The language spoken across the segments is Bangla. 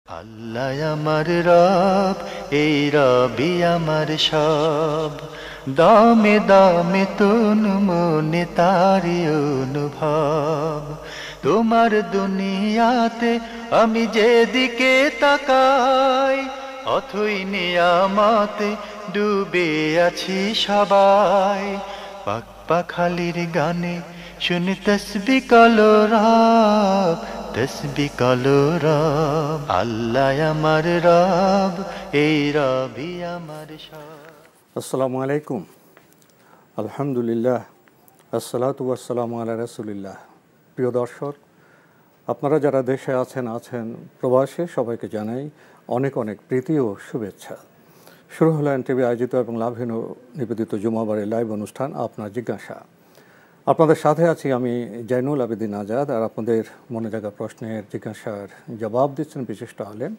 আল্লাহ আমার রব, এই রবি আমার সব, দামে দামে তন মনে তারি অনুভব। তোমার দুনিয়াতে আমি যেদিকে তাকাই, অথই নিয়ামতে ডুবে আছি সবাই। পাক পাখালির গানে শুনি তসবি কলো রব, তসবি কলো রব। আল্লাহ আমার রব, এই রবি আমার সব। আসসালামু আলাইকুম, আলহামদুলিল্লাহ, আসসালাতু ওয়াসসালামু আলা রাসূলিল্লাহ। প্রিয় দর্শক, আপনারা যারা দেশে আছেন প্রবাসে, সবাইকে জানাই অনেক অনেক প্রীতি ও শুভেচ্ছা। শুরু হলো এনটিভি আয়োজিত এবং লাভহীন নিবেদিত জুমাবারের লাইভ অনুষ্ঠান আপনার জিজ্ঞাসা। আপনাদের সাথে আছি আমি জয়নুল আবেদিন আজাদ, আর আপনাদের মনে জাগা প্রশ্নের জিজ্ঞাসার জবাব দিচ্ছেন বিশিষ্ট আলেম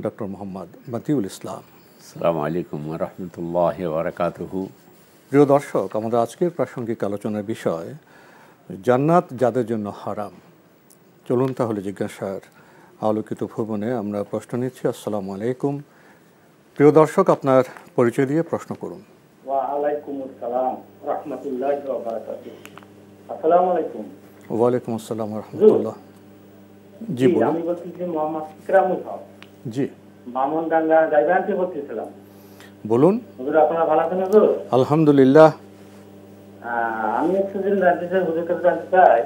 ডক্টর মোহাম্মদ মতিউল ইসলাম। আসসালামু আলাইকুম ওয়া রাহমাতুল্লাহি ওয়া বারাকাতুহু। প্রিয় দর্শক, আমাদের আজকের প্রাসঙ্গিক আলোচনার বিষয় জান্নাত যাদের জন্য হারাম। চলুন তাহলে জিজ্ঞাসার আলোকিত ভুবনে আমরা প্রশ্ন নিচ্ছি। আসসালামু আলাইকুম। প্রিয় দর্শক, আপনার পরিচয় দিয়ে প্রশ্ন করুন। ওয়া আলাইকুম আসসালাম রাহমাতুল্লাহি ওয়া বারাকাতুহু। আসসালামু আলাইকুম। ওয়ালাইকুম আসসালাম ওয়া রাহমাতুল্লাহ। জি বলুন। আমি বলছি যে মোহাম্মদ ইকরামুল হক। জি, বামনডাঙ্গা গাইবান থেকে বলছিলাম। বলুন। হুজুর, আপনারা ভালো আছেন হুজুর? আলহামদুলিল্লাহ। আমি একটু দিন জানতে চাই, হুজুর কাছে জানতে চাই,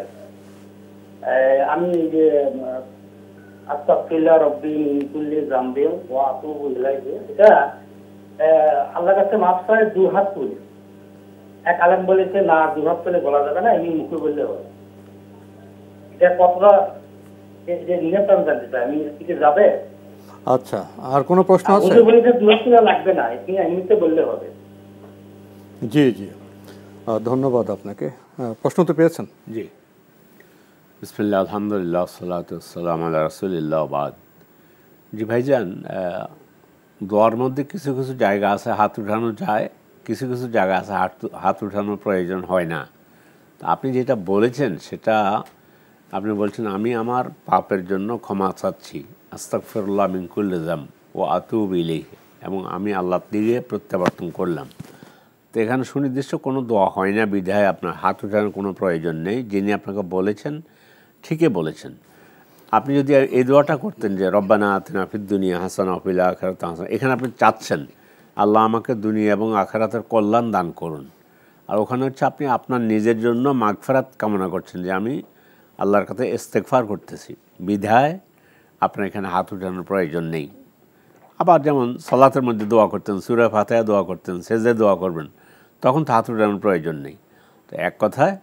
আমি যে আস্তাগফিরুল্লাহ রাব্বি মিন কুল্লি যামবি ওয়া আতুবু ইলাইহি, এটা আল্লাহর কাছে মাফ চাই দুই হাত তুলে। এক আলেম বলেছে না, দুই হাত তুলে বলা যাবে না, এমনি মুখে বললে হবে। এটা কতটা যে নিয়ত আমি জানতে চাই, আমি কি যাবে? আচ্ছা, আর কোনো প্রশ্ন আছে? হুজুর বলেছে দুই হাত তুলে লাগবে না, এমনিতে বললে হবে। জি জি, ধন্যবাদ আপনাকে। প্রশ্ন তো পেয়েছেন? জি, বিসমিল্লাহ, আলহামদুলিল্লাহ, সালাতু ওয়াসসালামু আলা রাসূলিল্লাহ, বাদ। জি ভাইজান, দোয়ার মধ্যে কিছু কিছু জায়গা আছে হাত উঠানো যায়, কিছু কিছু জায়গা আছে হাত উঠানোর প্রয়োজন হয় না। তা আপনি যেটা বলেছেন সেটা আপনি বলছেন আমি আমার পাপের জন্য ক্ষমা চাচ্ছি, আস্তাগফিরুল্লাহ মিন কুল্লি যামব ওয়া আতুবু ইলাইহি, এবং আমি আল্লাহর দিকে প্রত্যাবর্তন করলাম। তো এখানে সুনির্দিষ্ট কোনো দোয়া হয় না, বিধায় আপনার হাত উঠানোর কোনো প্রয়োজন নেই। যিনি আপনাকে বলেছেন ঠিকই বলেছেন। আপনি যদি এই দোয়াটা করতেন যে রব্বানা আতিনা ফিদ দুনিয়া হাসানা ওয়া ফিল আখিরাতি হাসানা, এখানে আপনি চাচ্ছেন আল্লাহ আমাকে দুনিয়া এবং আখিরাতের কল্যাণ দান করুন। আর ওখানে হচ্ছে আপনি আপনার নিজের জন্য মাগফিরাত কামনা করছেন, যে আমি আল্লাহর কাছে ইস্তেগফার করতেছি, বিধায় আপনার এখানে হাত উঠানোর প্রয়োজন নেই। আবার যেমন সালাতের মধ্যে দোয়া করতেন, সূরা ফাতিহা দোয়া করতেন, সেজদায় দোয়া করবেন, তখন তো হাত উঠানোর প্রয়োজন নেই। তো এক কথায়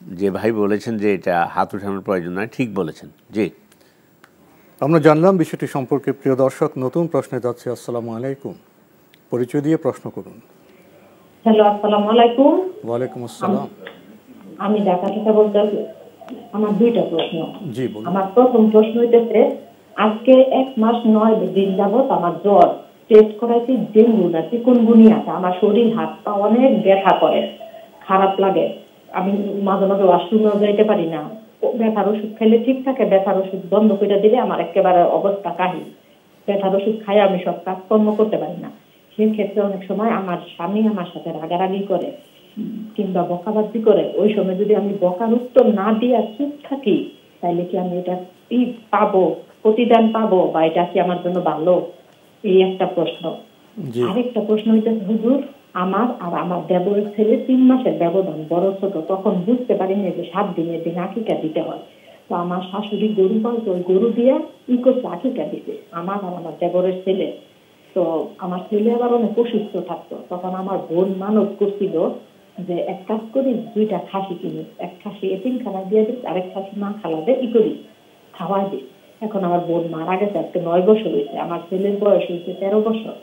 যে ভাই বলেছেন যে এটা হাত উঠানোর প্রয়োজন নয়, ঠিক বলেছেন। জি, আমরা জানলাম বিষয়টি সম্পর্কে। প্রিয় দর্শক, নতুন প্রশ্নে যাচ্ছে। আসসালামু আলাইকুম, পরিচয় দিয়ে প্রশ্ন করুন। হ্যালো, আসসালামু আলাইকুম। ওয়ালাইকুম আসসালাম। আমি ঢাকা থেকে বলতেছি। আমার দুইটা প্রশ্ন। জি বলুন। আমার প্রথম প্রশ্ন হইতেছে, আজকে 1 মাস 9 দিন যাবত আমার জ্বর, টেস্ট করাইছি ডেঙ্গু না চিকুনগুনিয়া। আমার শরীর হাত পা অনেক ব্যথা করে, খারাপ লাগে। আমি মাঝে মাঝে ওয়াশরুমেও যাইতে পারি না। ব্যথার ওষুধ খাইলে ঠিক থাকে, ব্যথার ওষুধ বন্ধ করে দিলে আমার একেবারে অবস্থা কাহিল। ব্যথার ওষুধ খাই আমি সব কাজকর্ম করতে পারি না। সেক্ষেত্রে অনেক সময় আমার স্বামী আমার সাথে রাগারাগি করে কিংবা বকাবাজি করে। ওই সময় যদি আমি বকার উত্তর না দিয়ে চুপ থাকি, তাইলে কি আমি এটা পাবো, প্রতিদান পাবো, বা এটা কি আমার জন্য ভালো? এই একটা প্রশ্ন। আরেকটা প্রশ্ন হইতেছে, হুজুর, আমার আর আমার দেবরের ছেলে 3 মাসের ব্যবধান, বড় ছোট। তখন বুঝতে পারিনি যে 7 দিনের দিন আকিকা দিতে হয়। তো আমার শাশুড়ি গরু পালতো, ওই গরু দিয়ে করছে, আকিকা দিতে আমার আর আমার দেবরের ছেলে। তো আমার ছেলে আবার অনেক অসুস্থ থাকতো। তখন আমার বোন মানত করছিল যে এক কাজ করি, 2টা খাসি কিনি, এক খাসি এতিমখানা দিয়ে দিই, আরেক খাসি মা খালাবে করি, খাওয়াই দিই। এখন আমার বোন মারা গেছে, আজকে 9 বছর হয়েছে। আমার ছেলের বয়স হয়েছে 13 বছর।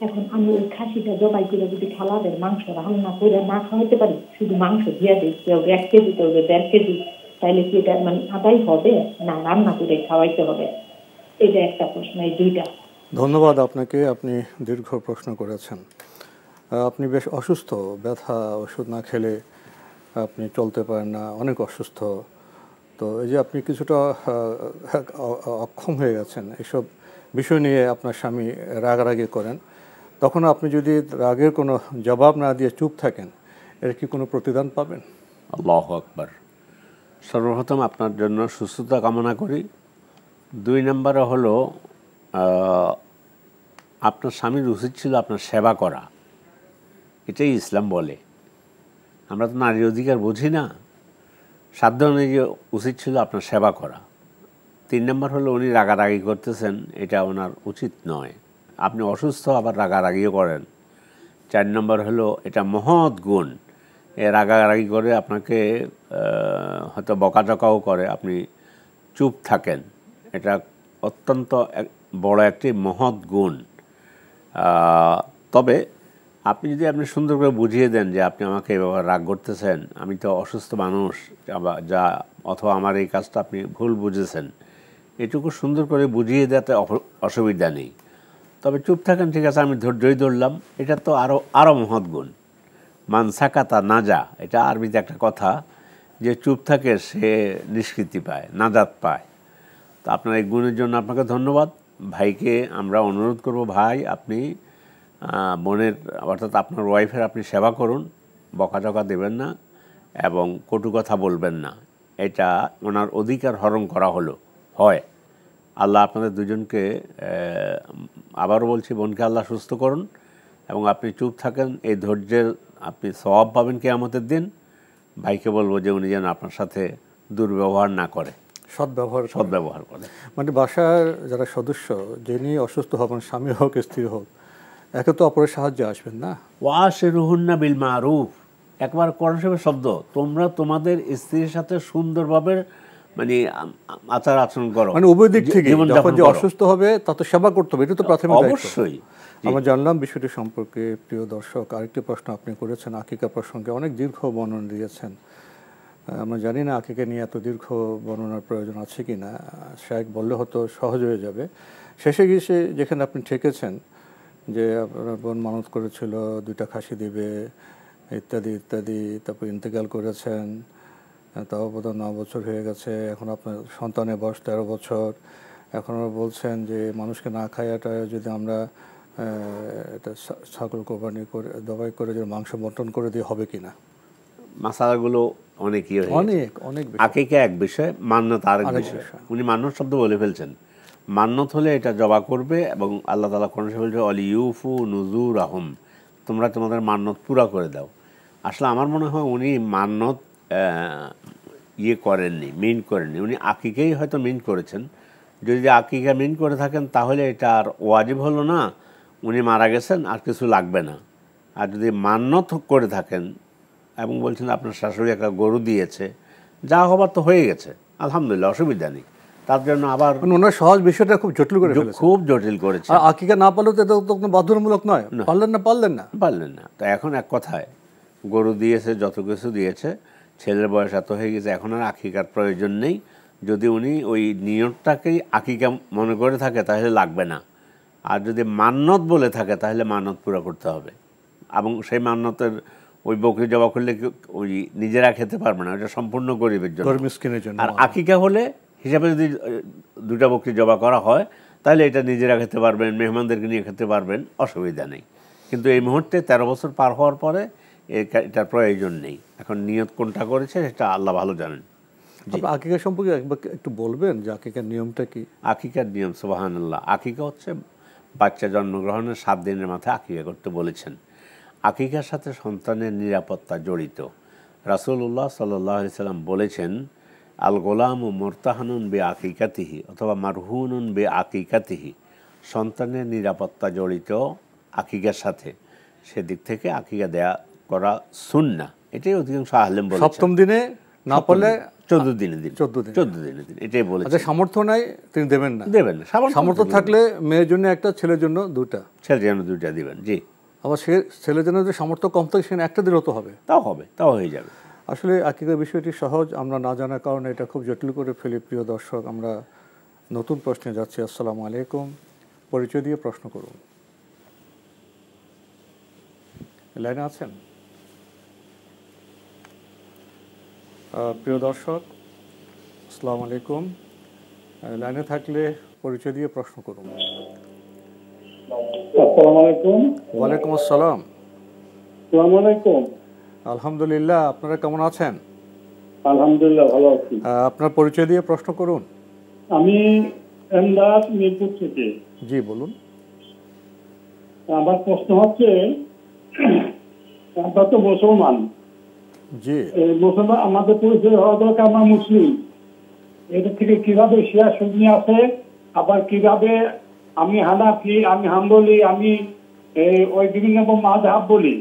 এখন আমি ওই খাসিটা জবাই করে যদি খালাদের মাংস রান্না করে না খাওয়াইতে পারি, শুধু মাংস দিয়ে দিই, কেউ 1 কেজি, কেউ 1.5 কেজি, তাইলে কি এটা আদায় হবে না রান্না করে খাওয়াইতে হবে? এটা একটা প্রশ্ন। এই দুইটা। ধন্যবাদ আপনাকে, আপনি দীর্ঘ প্রশ্ন করেছেন। আপনি বেশ অসুস্থ, ব্যথা, ওষুধ না খেলে আপনি চলতে পারেন না, অনেক অসুস্থ। তো এই যে আপনি কিছুটা অক্ষম হয়ে গেছেন, এসব বিষয় নিয়ে আপনার স্বামী রাগারাগি করেন, তখন আপনি যদি রাগের কোনো জবাব না দিয়ে চুপ থাকেন, এর কি কোনো প্রতিদান পাবেন? আল্লাহু আকবার। সর্বপ্রথম আপনার জন্য সুস্থতা কামনা করি। 2 নম্বরে হলো আপনার স্বামীর উচিত ছিল আপনার সেবা করা, এটাই ইসলাম বলে। আমরা তো নারীর অধিকার বুঝি না, সাধ্য অনুযায়ী উচিত ছিল আপনার সেবা করা। 3 নম্বর হলো উনি রাগারাগি করতেছেন, এটা ওনার উচিত নয়। আপনি অসুস্থ আবার রাগারাগিও করেন। 4 নম্বর হলো এটা মহৎ গুণ, এ রাগারাগি করে আপনাকে হয়তো বকাঝকাও করে, আপনি চুপ থাকেন, এটা অত্যন্ত বড় একটি মহৎ গুণ। তবে আপনি যদি আপনি সুন্দর করে বুঝিয়ে দেন যে আপনি আমাকে এভাবে রাগ করতেছেন, আমি তো অসুস্থ মানুষ, যা অথবা আমার এই কাজটা আপনি ভুল বুঝেছেন, এটুকু সুন্দর করে বুঝিয়ে দেওয়াতে অসুবিধা নেই। তবে চুপ থাকেন, ঠিক আছে আমি ধৈর্যই ধরলাম, এটা তো আরও মহৎ গুণ। মান সাকাতা নাজা, এটা আরবিতে একটা কথা, যে চুপ থাকে সে নিষ্কৃতি পায়, নাজাত পায়। তো আপনার এই গুণের জন্য আপনাকে ধন্যবাদ। ভাইকে আমরা অনুরোধ করব, ভাই আপনি বোনের অর্থাৎ আপনার ওয়াইফের আপনি সেবা করুন, বকাঝকা দেবেন না এবং কটু কথা বলবেন না, এটা ওনার অধিকার হরণ করা হয়। আল্লাহ আপনাদের দুজনকে, আবারও বলছি, বোনকে আল্লাহ সুস্থ করুন এবং আপনি চুপ থাকেন, এই ধৈর্যের আপনি সওয়াব পাবেন কিয়ামতের দিন। ভাইকে বলবো যে উনি যেন আপনার সাথে দুর্ব্যবহার না করে, সদ্ব্যবহার করে। মানে বাসার যারা সদস্য, যিনি অসুস্থ হবেন, স্বামী হোক স্ত্রী হোক, একে তো অপরের সাহায্যে আসবেন না। ওয়াশিরুহুন্না বিল মারুফ, একবার কোরআন শরীফের শব্দ, তোমরা তোমাদের স্ত্রীর সাথে সুন্দরভাবে মানে আচার আচরণ করো, মানে উভয় দিক থেকে। যখন যে অসুস্থ হবে তা তো সেবা করতে হবে, এটা তো প্রাথমিক দায়িত্ব। অবশ্যই আমরা জানলাম বিষয়টি সম্পর্কে। প্রিয় দর্শক, আরেকটি প্রশ্ন আপনি করেছেন আকিকা প্রসঙ্গে, অনেক দীর্ঘ বর্ণনা দিয়েছেন। আমরা জানি না আকিকা নিয়ে এত দীর্ঘ বর্ণনার প্রয়োজন আছে কি না, শায়েখ বললে হয়তো সহজ হয়ে যাবে। শেষে গিয়ে যেখানে আপনি ঠেকেছেন যে আপনার বোন মানত করেছিল 2টা খাসি দিবে ইত্যাদি ইত্যাদি, তারপর ইন্তেকাল করেছেন, তাও বোধহয় 9 বছর হয়ে গেছে, এখন আপনার সন্তানের বয়স 13 বছর, এখন বলছেন যে মানুষকে না খাইয়াটা যদি আমরা এটা ছাগল কোরবানি করে জবাই করে যে মাংস বন্টন করে দিয়ে হবে কিনা। মাসালাগুলো অনেক আকিকা এক বিষয়, মান্নত আরেক বিষয়। উনি মান্নত শব্দ বলে ফেলছেন। মান্নত হলে এটা জবা করবে এবং আল্লাহ তাআলা কোরআনে বলছে অলিউফু নুজুরাহুম, তোমরা তোমাদের মান্নত পুরা করে দাও। আসলে আমার মনে হয় উনি মান্নত মিন করেননি, উনি আকিকাই হয়তো মিন করেছেন। যদি আকিকা মিন করে থাকেন তাহলে এটা আর ওয়াজিব হলো না, উনি মারা গেছেন আর কিছু লাগবে না। আর যদি মান্নত করে থাকেন এবং বলছেন আপনার শাশুড়ি একটা গরু দিয়েছে, যা হবার তো হয়ে গেছে, আলহামদুলিল্লাহ, অসুবিধা নেই। তার জন্য আবার ওনার সহজ বিষয়টা খুব জটিল করে ফেলেছেন, খুব জটিল করেছে। আকিকা না পারলে তো এটা তো বাধ্যতামূলক নয়, পারলেন না। তো এখন এক কথায় গরু দিয়েছে, যত কিছু দিয়েছে, ছেলের বয়স এত হয়ে গেছে, এখন আর আকিকার প্রয়োজন নেই। যদি উনি ওই নিয়তটাকেই আকিকা মনে করে থাকে তাহলে লাগবে না, আর যদি মান্নত বলে থাকে তাহলে মান্নত পুরো করতে হবে। এবং সেই মান্নতের ওই বকরি জবা করলে ওই নিজেরা খেতে পারবে না, ওটা সম্পূর্ণ গরিবের জন্য। আর আকিকা হলে হিসাবে যদি 2টা বকরি জবা করা হয় তাহলে এটা নিজেরা খেতে পারবেন, মেহমানদেরকে নিয়ে খেতে পারবেন, অসুবিধা নেই। কিন্তু এই মুহূর্তে 13 বছর পার হওয়ার পরে এটার প্রয়োজন নেই। এখন নিয়ত কোনটা করেছে সেটা আল্লাহ ভালো জানেন। আকিকা সম্পর্কে একটু বলবেন যে আকিকার নিয়মটা কি? আকিকার নিয়ম, সুবহানাল্লাহ, আকিকা হচ্ছে বাচ্চা জন্মগ্রহণের 7 দিনের মাথায় আকিকা করতে বলেছেন। আকিকার সাথে সন্তানের নিরাপত্তা জড়িত। রাসূলুল্লাহ সাল্লাল্লাহু আলাইহি সাল্লাম বলেছেন, আল গোলামু মুরতাহানুন বে আকিকাতিহি অথবা মারহুনুন বে আকিকাতিহি, সন্তানের নিরাপত্তা জড়িত আকিকার সাথে, সেদিক থেকে আকিকা দেয়া করা সুন্নাহ। এটাই অধিকাংশ আলেম বলেছেন। 7ম দিনে না পারলে 14 দিনের দিন, এটাই বলেছেন। আচ্ছা, সামর্থ্য নাই তিনি দেবেন না। সামর্থ্য থাকলে মেয়ের জন্য একটা, ছেলের জন্য 2টা। ছেলের জন্য 2টা দিবেন, জি। আবার ছেলের জন্য যদি সামর্থ্য কম থাকে সেখানে একটা দিলেও তো হবে, তাও হয়ে যাবে। আসলে আকিকার বিষয়টি সহজ, আমরা না জানার কারণে এটা খুব জটিল করে ফেলি। প্রিয় দর্শক, আমরা নতুন প্রশ্নে যাচ্ছি। আসসালামু আলাইকুম, পরিচয় দিয়ে প্রশ্ন করুন। লাইনে আছেন? প্রিয় দর্শক, আসসালামু আলাইকুম। লাইনে থাকলে পরিচয় দিয়ে প্রশ্ন করুন। আসসালামু আলাইকুম। ওয়ালাইকুম আসসালাম। আসসালামু আলাইকুম। আলহামদুলিল্লাহ, আপনারা কেমন আছেন? আলহামদুলিল্লাহ ভালো আছি। আপনার পরিচয় দিয়ে প্রশ্ন করুন। আমি এমদাদ মিরপুর থেকে। জি বলুন। আমার প্রশ্ন হচ্ছে, আমরা তো মুসলমান, জি মুসলমান আমাদের পরিচয় হওয়া দরকার আমরা মুসলিম। এটা থেকে কিভাবে শিয়া সুন্নি আছে, আবার কিভাবে আমি হানাফি, আমি হাম্বলি, আমি ওই বিভিন্ন মাযহাব বলি,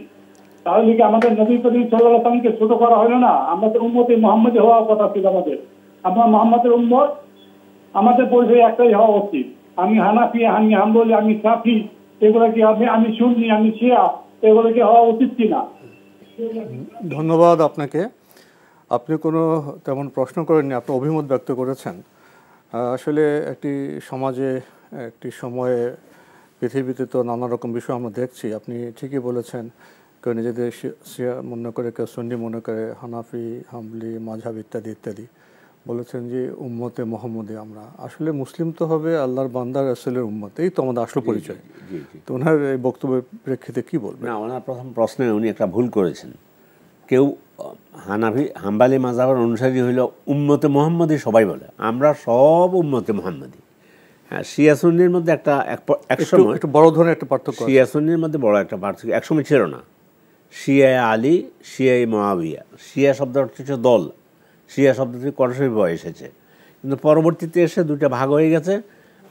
তাহলে কি আমাদের নবী করিম সাল্লাল্লাহু আলাইহি ওয়াসাল্লামকে ছোট করা হলো না? আমাদের উম্মতে মুহাম্মদী হওয়ার কথা ছিল আমাদের। আমরা মুহাম্মাদের উম্মত, আমাদের পরিচয় একটাই হওয়া উচিত। আমি হানাফি, আমি হাম্বলি, আমি শাফি, এগুলো কি আমি সুন্নি, আমি শিয়া, এগুলো কি হওয়া উচিত কিনা? ধন্যবাদ আপনাকে। আপনি কোনো তেমন প্রশ্ন করেননি, আপনি অভিমত ব্যক্ত করেছেন। আসলে একটি সমাজে একটি সময়ে পৃথিবীতে তো নানা রকম বিষয় আমরা দেখছি। আপনি ঠিকই বলেছেন, কেউ নিজেদের শিয়া মনে করে, কেউ সুন্নি মনে করে, হানাফি, হাম্বলি, মাযহাব ইত্যাদি ইত্যাদি। বলেছেন যে উম্মতে মোহাম্মদী আমরা। আসলে মুসলিম তো হবে আল্লাহর বান্দা রাসূলের উম্মত, এই তো আমাদের আসল পরিচয়। তো ওনার এই বক্তব্যের প্রেক্ষিতে কী বলবেন? না, ওনার প্রথম প্রশ্নে উনি একটা ভুল করেছেন। কেউ হানাফি হাম্বালি মাযহাবের অনুসারী হইল উম্মতে মুহাম্মদী সবাই বলে, আমরা সব উম্মতে মুহাম্মদী। হ্যাঁ, শিয়া সুন্নির মধ্যে একসময় একটু বড় ধরনের একটা পার্থক্য। শিয়া সুন্নির মধ্যে বড় একটা পার্থক্য একসময় ছিল না। শিয়া আলী, শিয়া মুআবিয়া। শিয়া শব্দ হচ্ছে দল, শিয়া শব্দটি করসই বয়ে এসেছে, কিন্তু পরবর্তীতে এসে দুটো ভাগ হয়ে গেছে,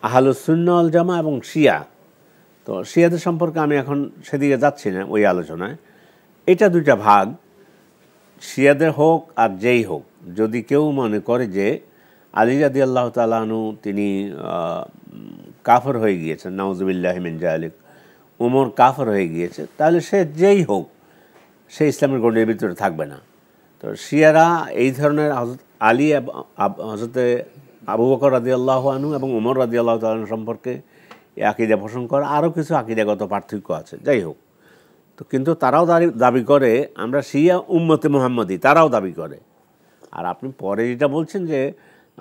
আহলুস সুন্নাহ ওয়াল জামা এবং শিয়া। তো শিয়াদের সম্পর্কে আমি এখন সেদিকে যাচ্ছি না ওই আলোচনায়। এটা দুইটা ভাগ, শিয়াদের হোক আর যেই হোক, যদি কেউ মনে করে যে আলী রাদিয়াল্লাহু তাআলা আনহু তিনি কাফর হয়ে গিয়েছেন, নাউযুবিল্লাহি মিন যালিক, ওমর কাফর হয়ে গিয়েছে, তাহলে সে যেই হোক সে ইসলামের গণ্ডির ভিতরে থাকবে না। তো শিয়ারা এই ধরনের আলী, হযরতে আবু বকর রাদিয়াল্লাহু আনহু এবং ওমর রাদিয়াল্লাহু তাআলা আনহু সম্পর্কে আকীদা পোষণ করে, আরও কিছু আকীদাগত পার্থক্য আছে, যাই হোক। তো কিন্তু তারাও দাবি করে আমরা শিয়া উম্মতে মুহাম্মদী, তারাও দাবি করে। আর আপনি পরে যেটা বলছেন যে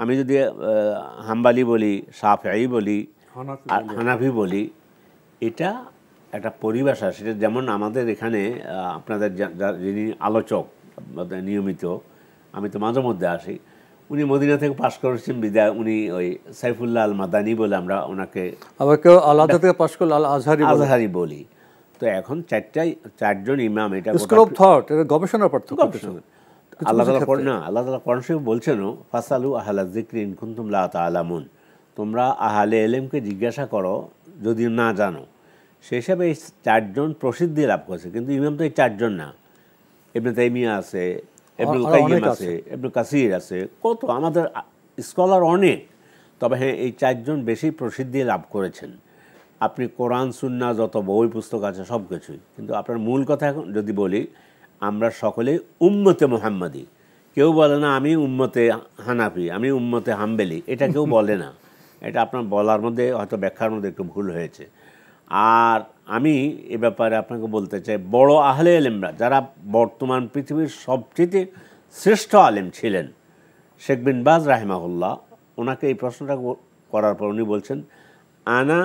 আমি যদি হাম্বালি বলি, শাফিঈ বলি, আর হানাফি বলি, এটা একটা পরিভাষা। সেটা যেমন আমাদের এখানে আপনাদের যিনি আলোচক নিয়মিত, আমি তো মাঝে মধ্যে আসি, উনি মদিনা থেকে পাশ করেছেন বিদায়, উনি ওই সাইফুল্লাহ আল মাদানী বলে আমরা ওনাকে, আবার কেউ আলাদা থেকে পাশ করলে আল আজহারি বলি। তো এখন চারজন ইমাম, এটা স্কুল অফ থট, এটা গবেষণার পার্থক্য। আল্লাহ তাআলা কোরআন শরীফে বলছেনও, ফাসালু আহলা যিকরি ইন কুনতুম লা তা'লামুন, তোমরা আহলে ইলমকে জিজ্ঞাসা করো যদি না জানো। সেই হিসাবে এই চারজন প্রসিদ্ধি লাভ করেছে, কিন্তু ইমাম তো এই চারজন না। ইবনে তাইমিয়া আছে, ইবনুল কাইয়িম আছে, ইবনে কাসির আছে, কত আমাদের স্কলার অনেক। তবে হ্যাঁ, এই চারজন বেশি প্রসিদ্ধি লাভ করেছেন। আপনি কোরআন সুন্নাহ যত বই পুস্তক আছে সব কিছুই, কিন্তু আপনার মূল কথা এখন যদি বলি, আমরা সকলেই উম্মতে মুহাম্মদী। কেউ বলে না আমি উম্মতে হানাফি, আমি উম্মতে হাম্বলি, এটা কেউ বলে না। এটা আপনার বলার মধ্যে হয়তো ব্যাখ্যার মধ্যে একটু ভুল হয়েছে। আর আমি এ ব্যাপারে আপনাকে বলতে চাই, বড় আহলে ইলমরা যারা বর্তমান পৃথিবীর সবচেয়ে শ্রেষ্ঠ আলেম ছিলেন, শেখ বিন বাজ রাহিমাহুল্লাহ, ওনাকে এই প্রশ্নটা করার পর উনি বলছেন, আনা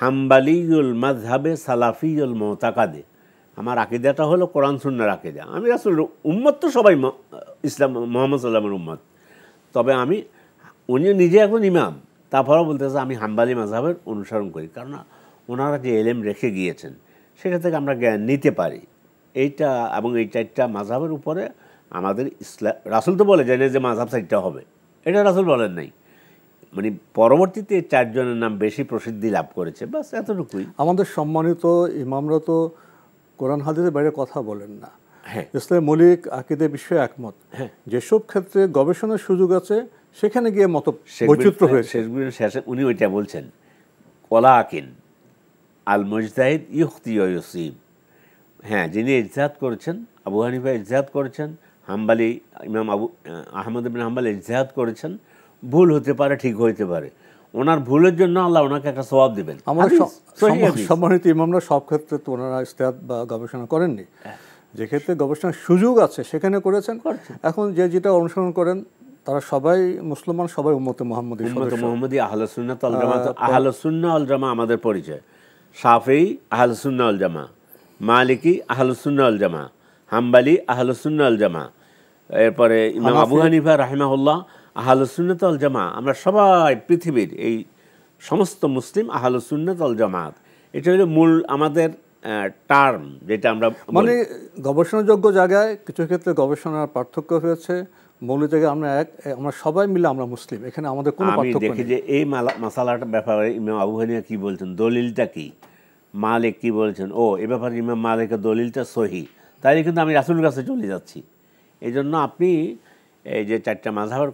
হাম্বালিউল মাযহাবে সালাফিউল মুতাকাদে, আমার আকীদাটা হলো কোরআন সুন্নাহর আকীদা। আমি রাসূল উম্মত তো সবাই ইসলাম মুহাম্মদ সাল্লাল্লাহু আলাইহি ওয়াসাল্লামের উম্মত, তবে উনি নিজে এখন ইমাম, তারপরেও বলতেছে আমি হাম্বালি মাযহাবের অনুসরণ করি, কারণ ওনারা যে এলেম রেখে গিয়েছেন সেটা থেকে আমরা জ্ঞান নিতে পারি। এইটা এবং এই চারটা মাযহাবের উপরে আমাদের ইসলাম, রাসূল তো বলে জানে যে মাযহাব চারটা হবে, এটা রাসূল বলেন নাই। মানে পরবর্তীতে চারজনের নাম বেশি প্রসিদ্ধি লাভ করেছে, বাস এতটুকুই। আমাদের সম্মানিত ইমামরা তো কোরআন হাদিসের বাইরে কথা বলেন না। হ্যাঁ, ইসলামের মৌলিক আকীদা বিষয়ে একমত। হ্যাঁ, যেসব ক্ষেত্রে গবেষণার সুযোগ আছে সেখানে গিয়ে মত বৈচিত্র্য হয়েছে। শেষে উনি ওইটা বলছেন, ওয়ালাকিন আল মুজতাহিদ ইখতি ওয়া ইউসিব। হ্যাঁ, যিনি ইজতিহাদ করেছেন, আবু হানিফা ইজতিহাদ করেছেন, হাম্বালি ইমাম আহমদ ইবনে হাম্বল ইজতিহাদ করেছেন, ভুল হতে পারে, ঠিক হইতে পারে। ওনার ভুলের জন্য আল্লাহ ওনাকে একটা সওয়াব দিবেন। আমাদের সম্মানিত ইমামরা সব ক্ষেত্রে তো ওনারা ইজতিহাদ বা গবেষণা করেননি। যে ক্ষেত্রে গবেষণার সুযোগ আছে সেখানে করেছেন। এখন যে যেটা অনুসরণ করেন তারা সবাই মুসলমান, সবাই উম্মতে মুহাম্মদী উম্মতে মুহাম্মদী আহলে সুন্নাত ওয়াল জামাত। আহলে সুন্নাহ ওয়াল জামা আমাদের পরিচয়। শাফিঈ আহলে সুন্নাহ ওয়াল জামা, মালিকি আহলে সুন্নাহ ওয়াল জামা, হাম্বলি আহলে সুন্নাহ ওয়াল জামা, এরপরে ইমাম আবু হানিফা রাহিমাহুল্লাহ আহলে সুন্নাত ওয়াল জামা। আমরা সবাই পৃথিবীর এই সমস্ত মুসলিম আহলে সুন্নাত ওয়াল জামাত। এটা হলো মূল আমাদের টার্ম, যেটা আমরা মানে গবেষণাযোগ্য জায়গায় কিছু ক্ষেত্রে গবেষণার পার্থক্য হয়েছে, মূল জায়গায় আমরা সবাই মিলে আমরা মুসলিম, এখানে আমাদের কোনো পার্থক্য নেই। দেখি যে এই মাসালাটার ব্যাপারে ইমাম আবু হানিফা কি বলছেন, দলিলটা কি, মালিক কি বলছেন, এ ব্যাপারে ইমাম মালিকের দলিলটা সহি, তাই কিন্তু আমি রাসূলের কাছে চলে যাচ্ছি। এই জন্য আপনি এই যে 4টা মাযহাবের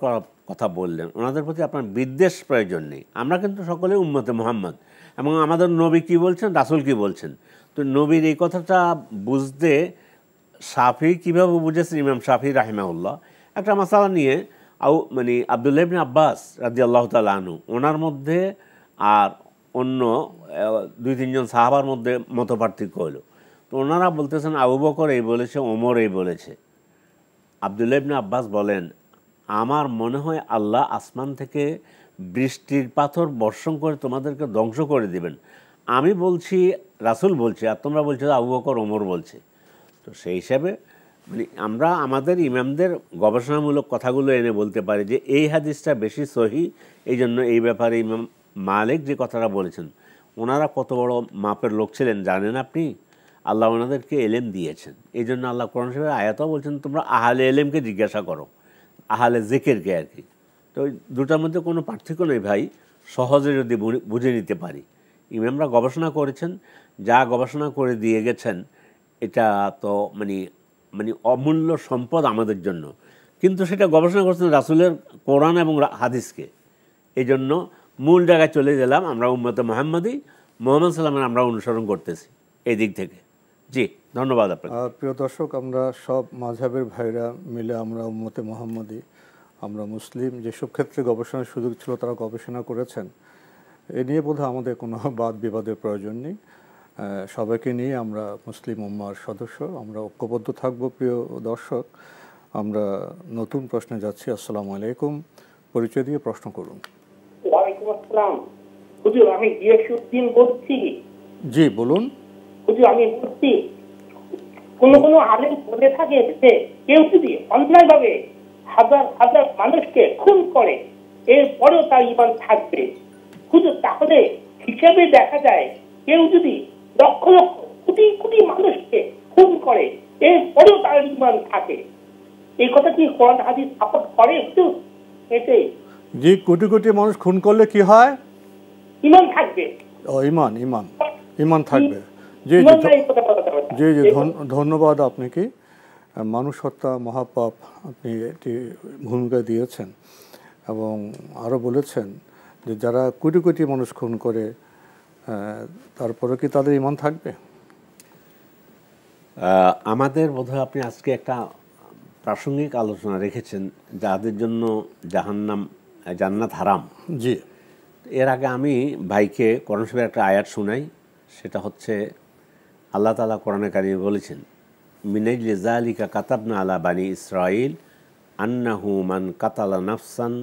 কথা বললেন, ওনাদের প্রতি আপনার বিদ্বেষ প্রয়োজন নেই। আমরা কিন্তু সকলে উম্মতে মুহাম্মদ, এবং আমাদের নবী কি বলছেন, রাসূল কি বলছেন। তো নবীর এই কথাটা বুঝতে শাফিঈ কীভাবে বুঝেছেন, ইমাম শাফিঈ রাহিমাহুল্লাহ একটা মাসালা নিয়ে মানে আব্দুল্লাহ ইবনে আব্বাস রাদিয়াল্লাহু তাআলা আনহু ওনার মধ্যে আর অন্য 2-3 জন সাহাবার মধ্যে মতপার্থক্য হলো। তো ওনারা বলতেছেন আবু বকর এই বলেছে, ওমর এই বলেছে। আব্দুল্লাহ ইবনে আব্বাস বলেন, আমার মনে হয় আল্লাহ আসমান থেকে বৃষ্টির পাথর বর্ষণ করে তোমাদেরকে ধ্বংস করে দিবেন। আমি বলছি রাসূল বলছে, আর তোমরা বলছো আবু বকর ওমর বলছে। তো সেই হিসাবে মানে আমরা আমাদের ইমামদের গবেষণামূলক কথাগুলো এনে বলতে পারি যে এই হাদিসটা বেশি সহি। এই জন্য এই ব্যাপারে ইমাম মালিক যে কথাটা বলেছেন, ওনারা কত বড় মাপের লোক ছিলেন জানেন আপনি? আল্লাহ ওনাদেরকে এলেম দিয়েছেন। এই জন্য আল্লাহ কোরআন শরীফের আয়াতও বলছেন তোমরা আহলে এলেমকে জিজ্ঞাসা করো, আহলে জিকিরকে আর কি। তো দুটার মধ্যে কোনো পার্থক্য নেই ভাই, সহজে যদি বুঝে নিতে পারি। ইমামরা গবেষণা করেছেন, যা গবেষণা করে দিয়ে গেছেন এটা তো মানে অমূল্য সম্পদ আমাদের জন্য। কিন্তু সেটা গবেষণা করছেন রাসূলের কোরআন এবং হাদিসকে। এই জন্য মূল জায়গায় চলে গেলাম, আমরা উম্মতে মুহাম্মদী, মুহাম্মদ সাল্লামের আমরা অনুসরণ করতেছি এই দিক থেকে। জি, ধন্যবাদ আপনাকে। প্রিয় দর্শক, আমরা সব মাযহাবের ভাইরা মিলে আমরা উম্মতে মুহাম্মদী, আমরা মুসলিম। যেসব ক্ষেত্রে গবেষণার সুযোগ ছিল তারা গবেষণা করেছেন, এ নিয়ে বোধহয় আমাদের কোনো বাদ বিবাদের প্রয়োজন নেই। সবাইকে নিয়ে আমরা মুসলিম উম্মার সদস্য, আমরা ঐক্যবদ্ধ থাকব। প্রিয় দর্শক, আমরা নতুন প্রশ্নে যাচ্ছি। আসসালামু আলাইকুম, পরিচয় দিয়ে প্রশ্ন করুন। ওয়ালাইকুম আসসালাম। হুজুর, আমি গিয়াসউদ্দিন বলছি। জি বলুন। হুজুর, আমি বলছি কোন আলেম বলে থাকে যে কেউ যদি অন্যায়ভাবে হাজার হাজার মানুষকে খুন করে এরপরেও তার ঈমান থাকবে। হুজুর, তাহলে হিসেবে দেখা যায় কেউ যদি লক্ষ লক্ষ কোটি কোটি মানুষকে খুন করে এরপরেও তার ঈমান থাকে, এই কথা কি কোরআন হাদিস সাপোর্ট করে? হুজুর, এটাই জি, কোটি কোটি মানুষ খুন করলে কি হয়? ঈমান থাকবে। ঈমান থাকবে। জি জি জি, ধন্যবাদ আপনাকে। মানুষ হত্যা মহাপাপ, আপনি এটি ভূমিকা দিয়েছেন এবং আরও বলেছেন যে যারা কোটি কোটি মানুষ খুন করে তারপরে কি তাদের ঈমান থাকবে? আমাদের বোধহয় আপনি আজকে একটা প্রাসঙ্গিক আলোচনা রেখেছেন, যাদের জন্য জান্নাত হারাম। জি। এর আগে আমি ভাইকে কোরআন শরীফের একটা আয়াত শোনাই। সেটা হচ্ছে আল্লাহ তাআলা কোরআনে কারিমে বলেছেন, মিনাজলি যালিকা কাতাবনা আলা বানি ইসরাঈল আন্নাহু মান কাতালা নাফসান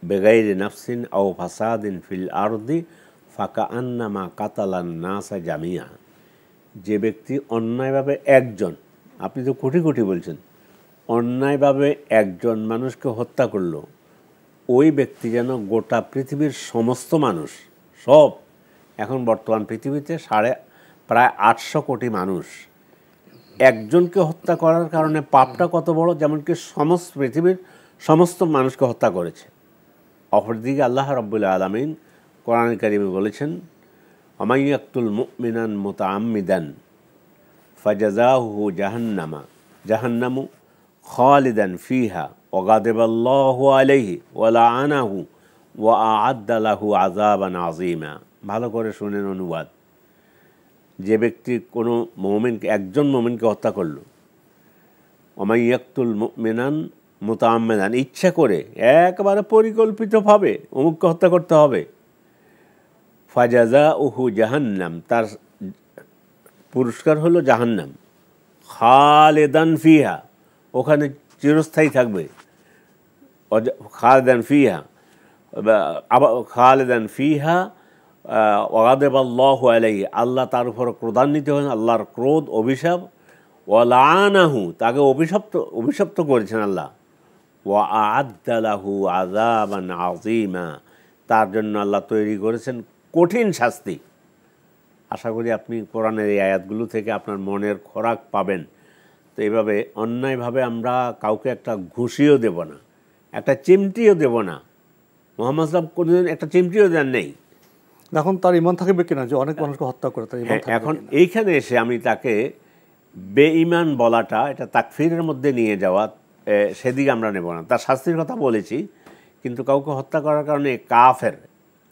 বিগাইরি নাফসিন আও ফাসাদিন ফিল আরদি ফাকাআন্নামা কাতালান নাসা জামিয়া। যে ব্যক্তি অন্যায়ভাবে একজন, আপনি তো কোটি কোটি বলছেন, অন্যায়ভাবে একজন মানুষকে হত্যা করলো, ওই ব্যক্তি যেন গোটা পৃথিবীর সমস্ত মানুষ, সব এখন বর্তমান পৃথিবীতে প্রায় 800 কোটি মানুষ, একজনকে হত্যা করার কারণে পাপটা কত বড়, যেমনকি সমস্ত পৃথিবীর সমস্ত মানুষকে হত্যা করেছে। অপরদিকে আল্লাহ রাব্বুল আলামিন কোরআন কারিমে বলেছেন, আমাইয়াকতুল মুমিনান মুতাআম্মিদান ফাজাযাহু জাহান্নামু খালিদান ফিহা ওয়া গাদিবাল্লাহু আলাইহি ওয়া লাআনাহু ওয়া আ'আদ্দা লাহু আযাবান আযীমা। ভালো করে শুনেন অনুবাদ। যে ব্যক্তি কোনো একজন মুমিনকে হত্যা করলো, আমাইয়াকতুল মুমিনান মুতাআম্মিদান, ইচ্ছা করে একেবারে পরিকল্পিতভাবে অমুককে হত্যা করতে হবে, ফাজাযাউহু জাহান্নাম, তার পুরস্কার হলো জাহান্নাম, খালিদান ফিহা, ওখানে চিরস্থায়ী থাকবে, খালিদান ফিহা, খালিদান ফিহা ওয়াগাদেবাল্লাহু আলাইহি, আল্লাহ তার উপর ক্রোধান্বিত হন, আল্লাহর ক্রোধ, অভিশাপ, ওয়া লাআনাহু, তাকে অভিশপ্ত করেছেন আল্লাহ, ওয়া আ'আদ্দা লাহু আযাবান আযীমা, তার জন্য আল্লাহ তৈরি করেছেন কঠিন শাস্তি। আশা করি আপনি কোরআনের এই আয়াতগুলো থেকে আপনার মনের খোরাক পাবেন। তো এইভাবে অন্যায়ভাবে আমরা কাউকে একটা ঘুষিও দেব না, একটা চিমটিও দেব না। মুহাম্মদ সাল্লাল্লাহু আলাইহি ওয়াসাল্লাম কোনোদিন একটা চিমটিও দেন নেই। এখন তার ঈমান থাকবে কিনা যে অনেক মানুষকে হত্যা করে, তার ঈমান থাকবে এখন কিনা? এইখানে এসে আমি তাকে বেঈমান বলাটা, এটা তাকফিরের মধ্যে নিয়ে যাওয়া, সেদিকে আমরা নেব না। তার শাস্তির কথা বলেছি, কিন্তু কাউকে হত্যা করার কারণে কাফের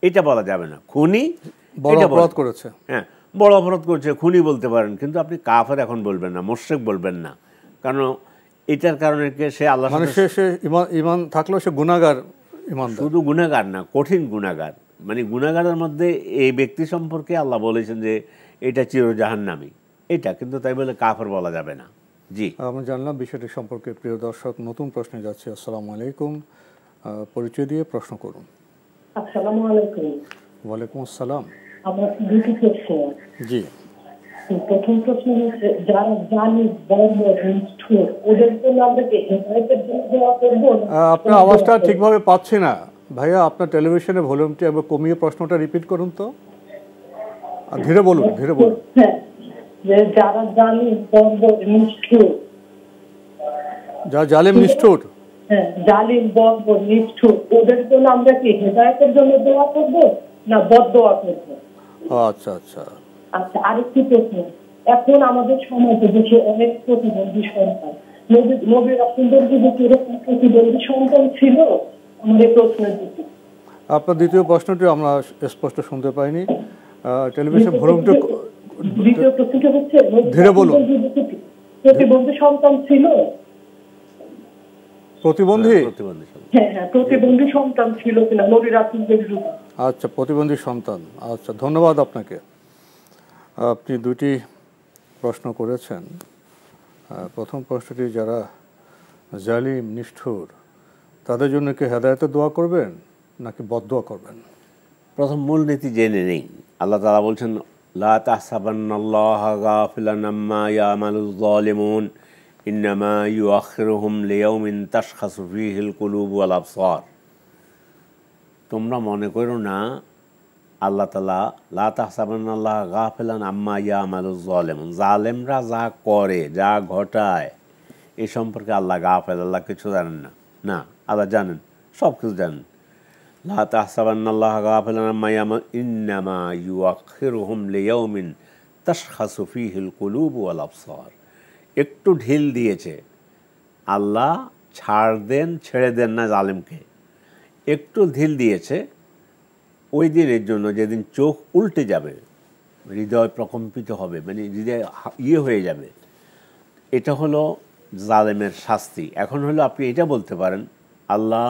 এটা বলা যাবে না। খুনি বড় অপরাধ করেছে, হ্যাঁ বড় অপরাধ করেছে, খুনি বলতে পারেন, কিন্তু আপনি কাফের এখন বলবেন না, মুশরিক বলবেন না। কারণ এটার কারণে সে আল্লাহ মানে সে ঈমান থাকলেও সে গুনাহগার, ঈমানদার। শুধু গুনাহগার না, কঠিন গুনাহগার। মানে গুনাহগারের মধ্যে এই ব্যক্তি সম্পর্কে আল্লাহ বলেছেন যে এটা চির জাহান্নামী, এটা কিন্তু তাই বলে কাফের বলা যাবে না। জি, আমরা জানলাম বিষয়টি সম্পর্কে। প্রিয় দর্শক, নতুন প্রশ্নে যাচ্ছি। আসসালামু আলাইকুম, পরিচয় দিয়ে প্রশ্ন করুন। আসসালামু আলাইকুম। ওয়ালাইকুম আসসালাম। আমার দুটি প্রশ্ন। জি, প্রথম প্রশ্ন হচ্ছে, যারা জানি নিষ্ঠুর, ওদের জন্য আমরা কি হেদায়েতের জন্য দোয়া করব? আপনার আওয়াজটা ঠিকভাবে পাচ্ছি না ভাইয়া, আপনার টেলিভিশনের ভলিউমটি একবার কমিয়ে প্রশ্নটা রিপিট করুন তো। ধীরে বলুন, ধীরে বলুন। হ্যাঁ, যে যারা জানি নিষ্ঠুর, যারা জালেম নিষ্ঠুর, হ্যাঁ জালিম বর্বর নিষ্ঠুর, ওদের জন্য আমরা কি হেদায়েতের জন্য দোয়া করব না বদদোয়া করব? আচ্ছা আচ্ছা। আচ্ছা, আরেকটি প্রশ্ন। এখন আমাদের সমাজে দেখি অনেক প্রতিবন্ধী সন্তান, নবী রাসূলদের যুগে কি এরকম প্রতিবন্ধী সন্তান ছিল? আমার এই প্রশ্নের দিকে আপনার দ্বিতীয় প্রশ্নটি আমরা স্পষ্ট শুনতে পাইনি। টেলিভিশন ভলিউমটা দ্বিতীয় প্রশ্নটা হচ্ছে, ধীরে বলুন। প্রতিবন্ধী সন্তান ছিল? প্রতিবন্ধী, হ্যাঁ হ্যাঁ, প্রতিবন্ধী সন্তান ছিল কিনা নবী রাসূলদের যুগে? আচ্ছা, প্রতিবন্ধী সন্তান। আচ্ছা, ধন্যবাদ আপনাকে। আপনি দুটি প্রশ্ন করেছেন। প্রথম প্রশ্নটি, যারা জালিম নিষ্ঠুর তাদের জন্য কি হেদায়েতের দোয়া করবেন নাকি বদদোয়া করবেন? প্রথম মূলনীতি জেনে নেই। আল্লাহ তাআলা বলছেন, লা তাহসাবান্নাল্লাহা গাফিলান আম্মা ইয়ামালুয যালিমুন ইন্নামা ইউআখিরুহুম লিয়াউমিন তাশখাসু ফীহিল কুলুবু ওয়াল আবসার। তোমরা মনে করো না আল্লাহ তাআলা লা তাহসাবান্নাল্লাহা গাফিলান আম্মা ইয়ামালুয যালিমুন, জালেমরা যা করে, যা ঘটায়, এই সম্পর্কে আল্লাহ গাফেল, আল্লাহ কিছু জানেন না। না, আল্লাহ জানেন, সব কিছু জানেন। লা তাহসাবান্নাল্লাহা গাফিলান আম্মা ইয়ামালুন ইন্নামা ইউআখিরুহুম লিয়াউমিন তাশখাসু ফীহিল কুলুবু ওয়াল আবসার। একটু ঢিল দিয়েছে আল্লাহ, ছাড় দেন, ছেড়ে দেন না জালেমকে। একটু ঢিল দিয়েছে ওই দিনের জন্য, যেদিন চোখ উল্টে যাবে, হৃদয় প্রকম্পিত হবে, মানে হৃদয় হয়ে যাবে। এটা হলো জালেমের শাস্তি। এখন হলো আপনি এটা বলতে পারেন, আল্লাহ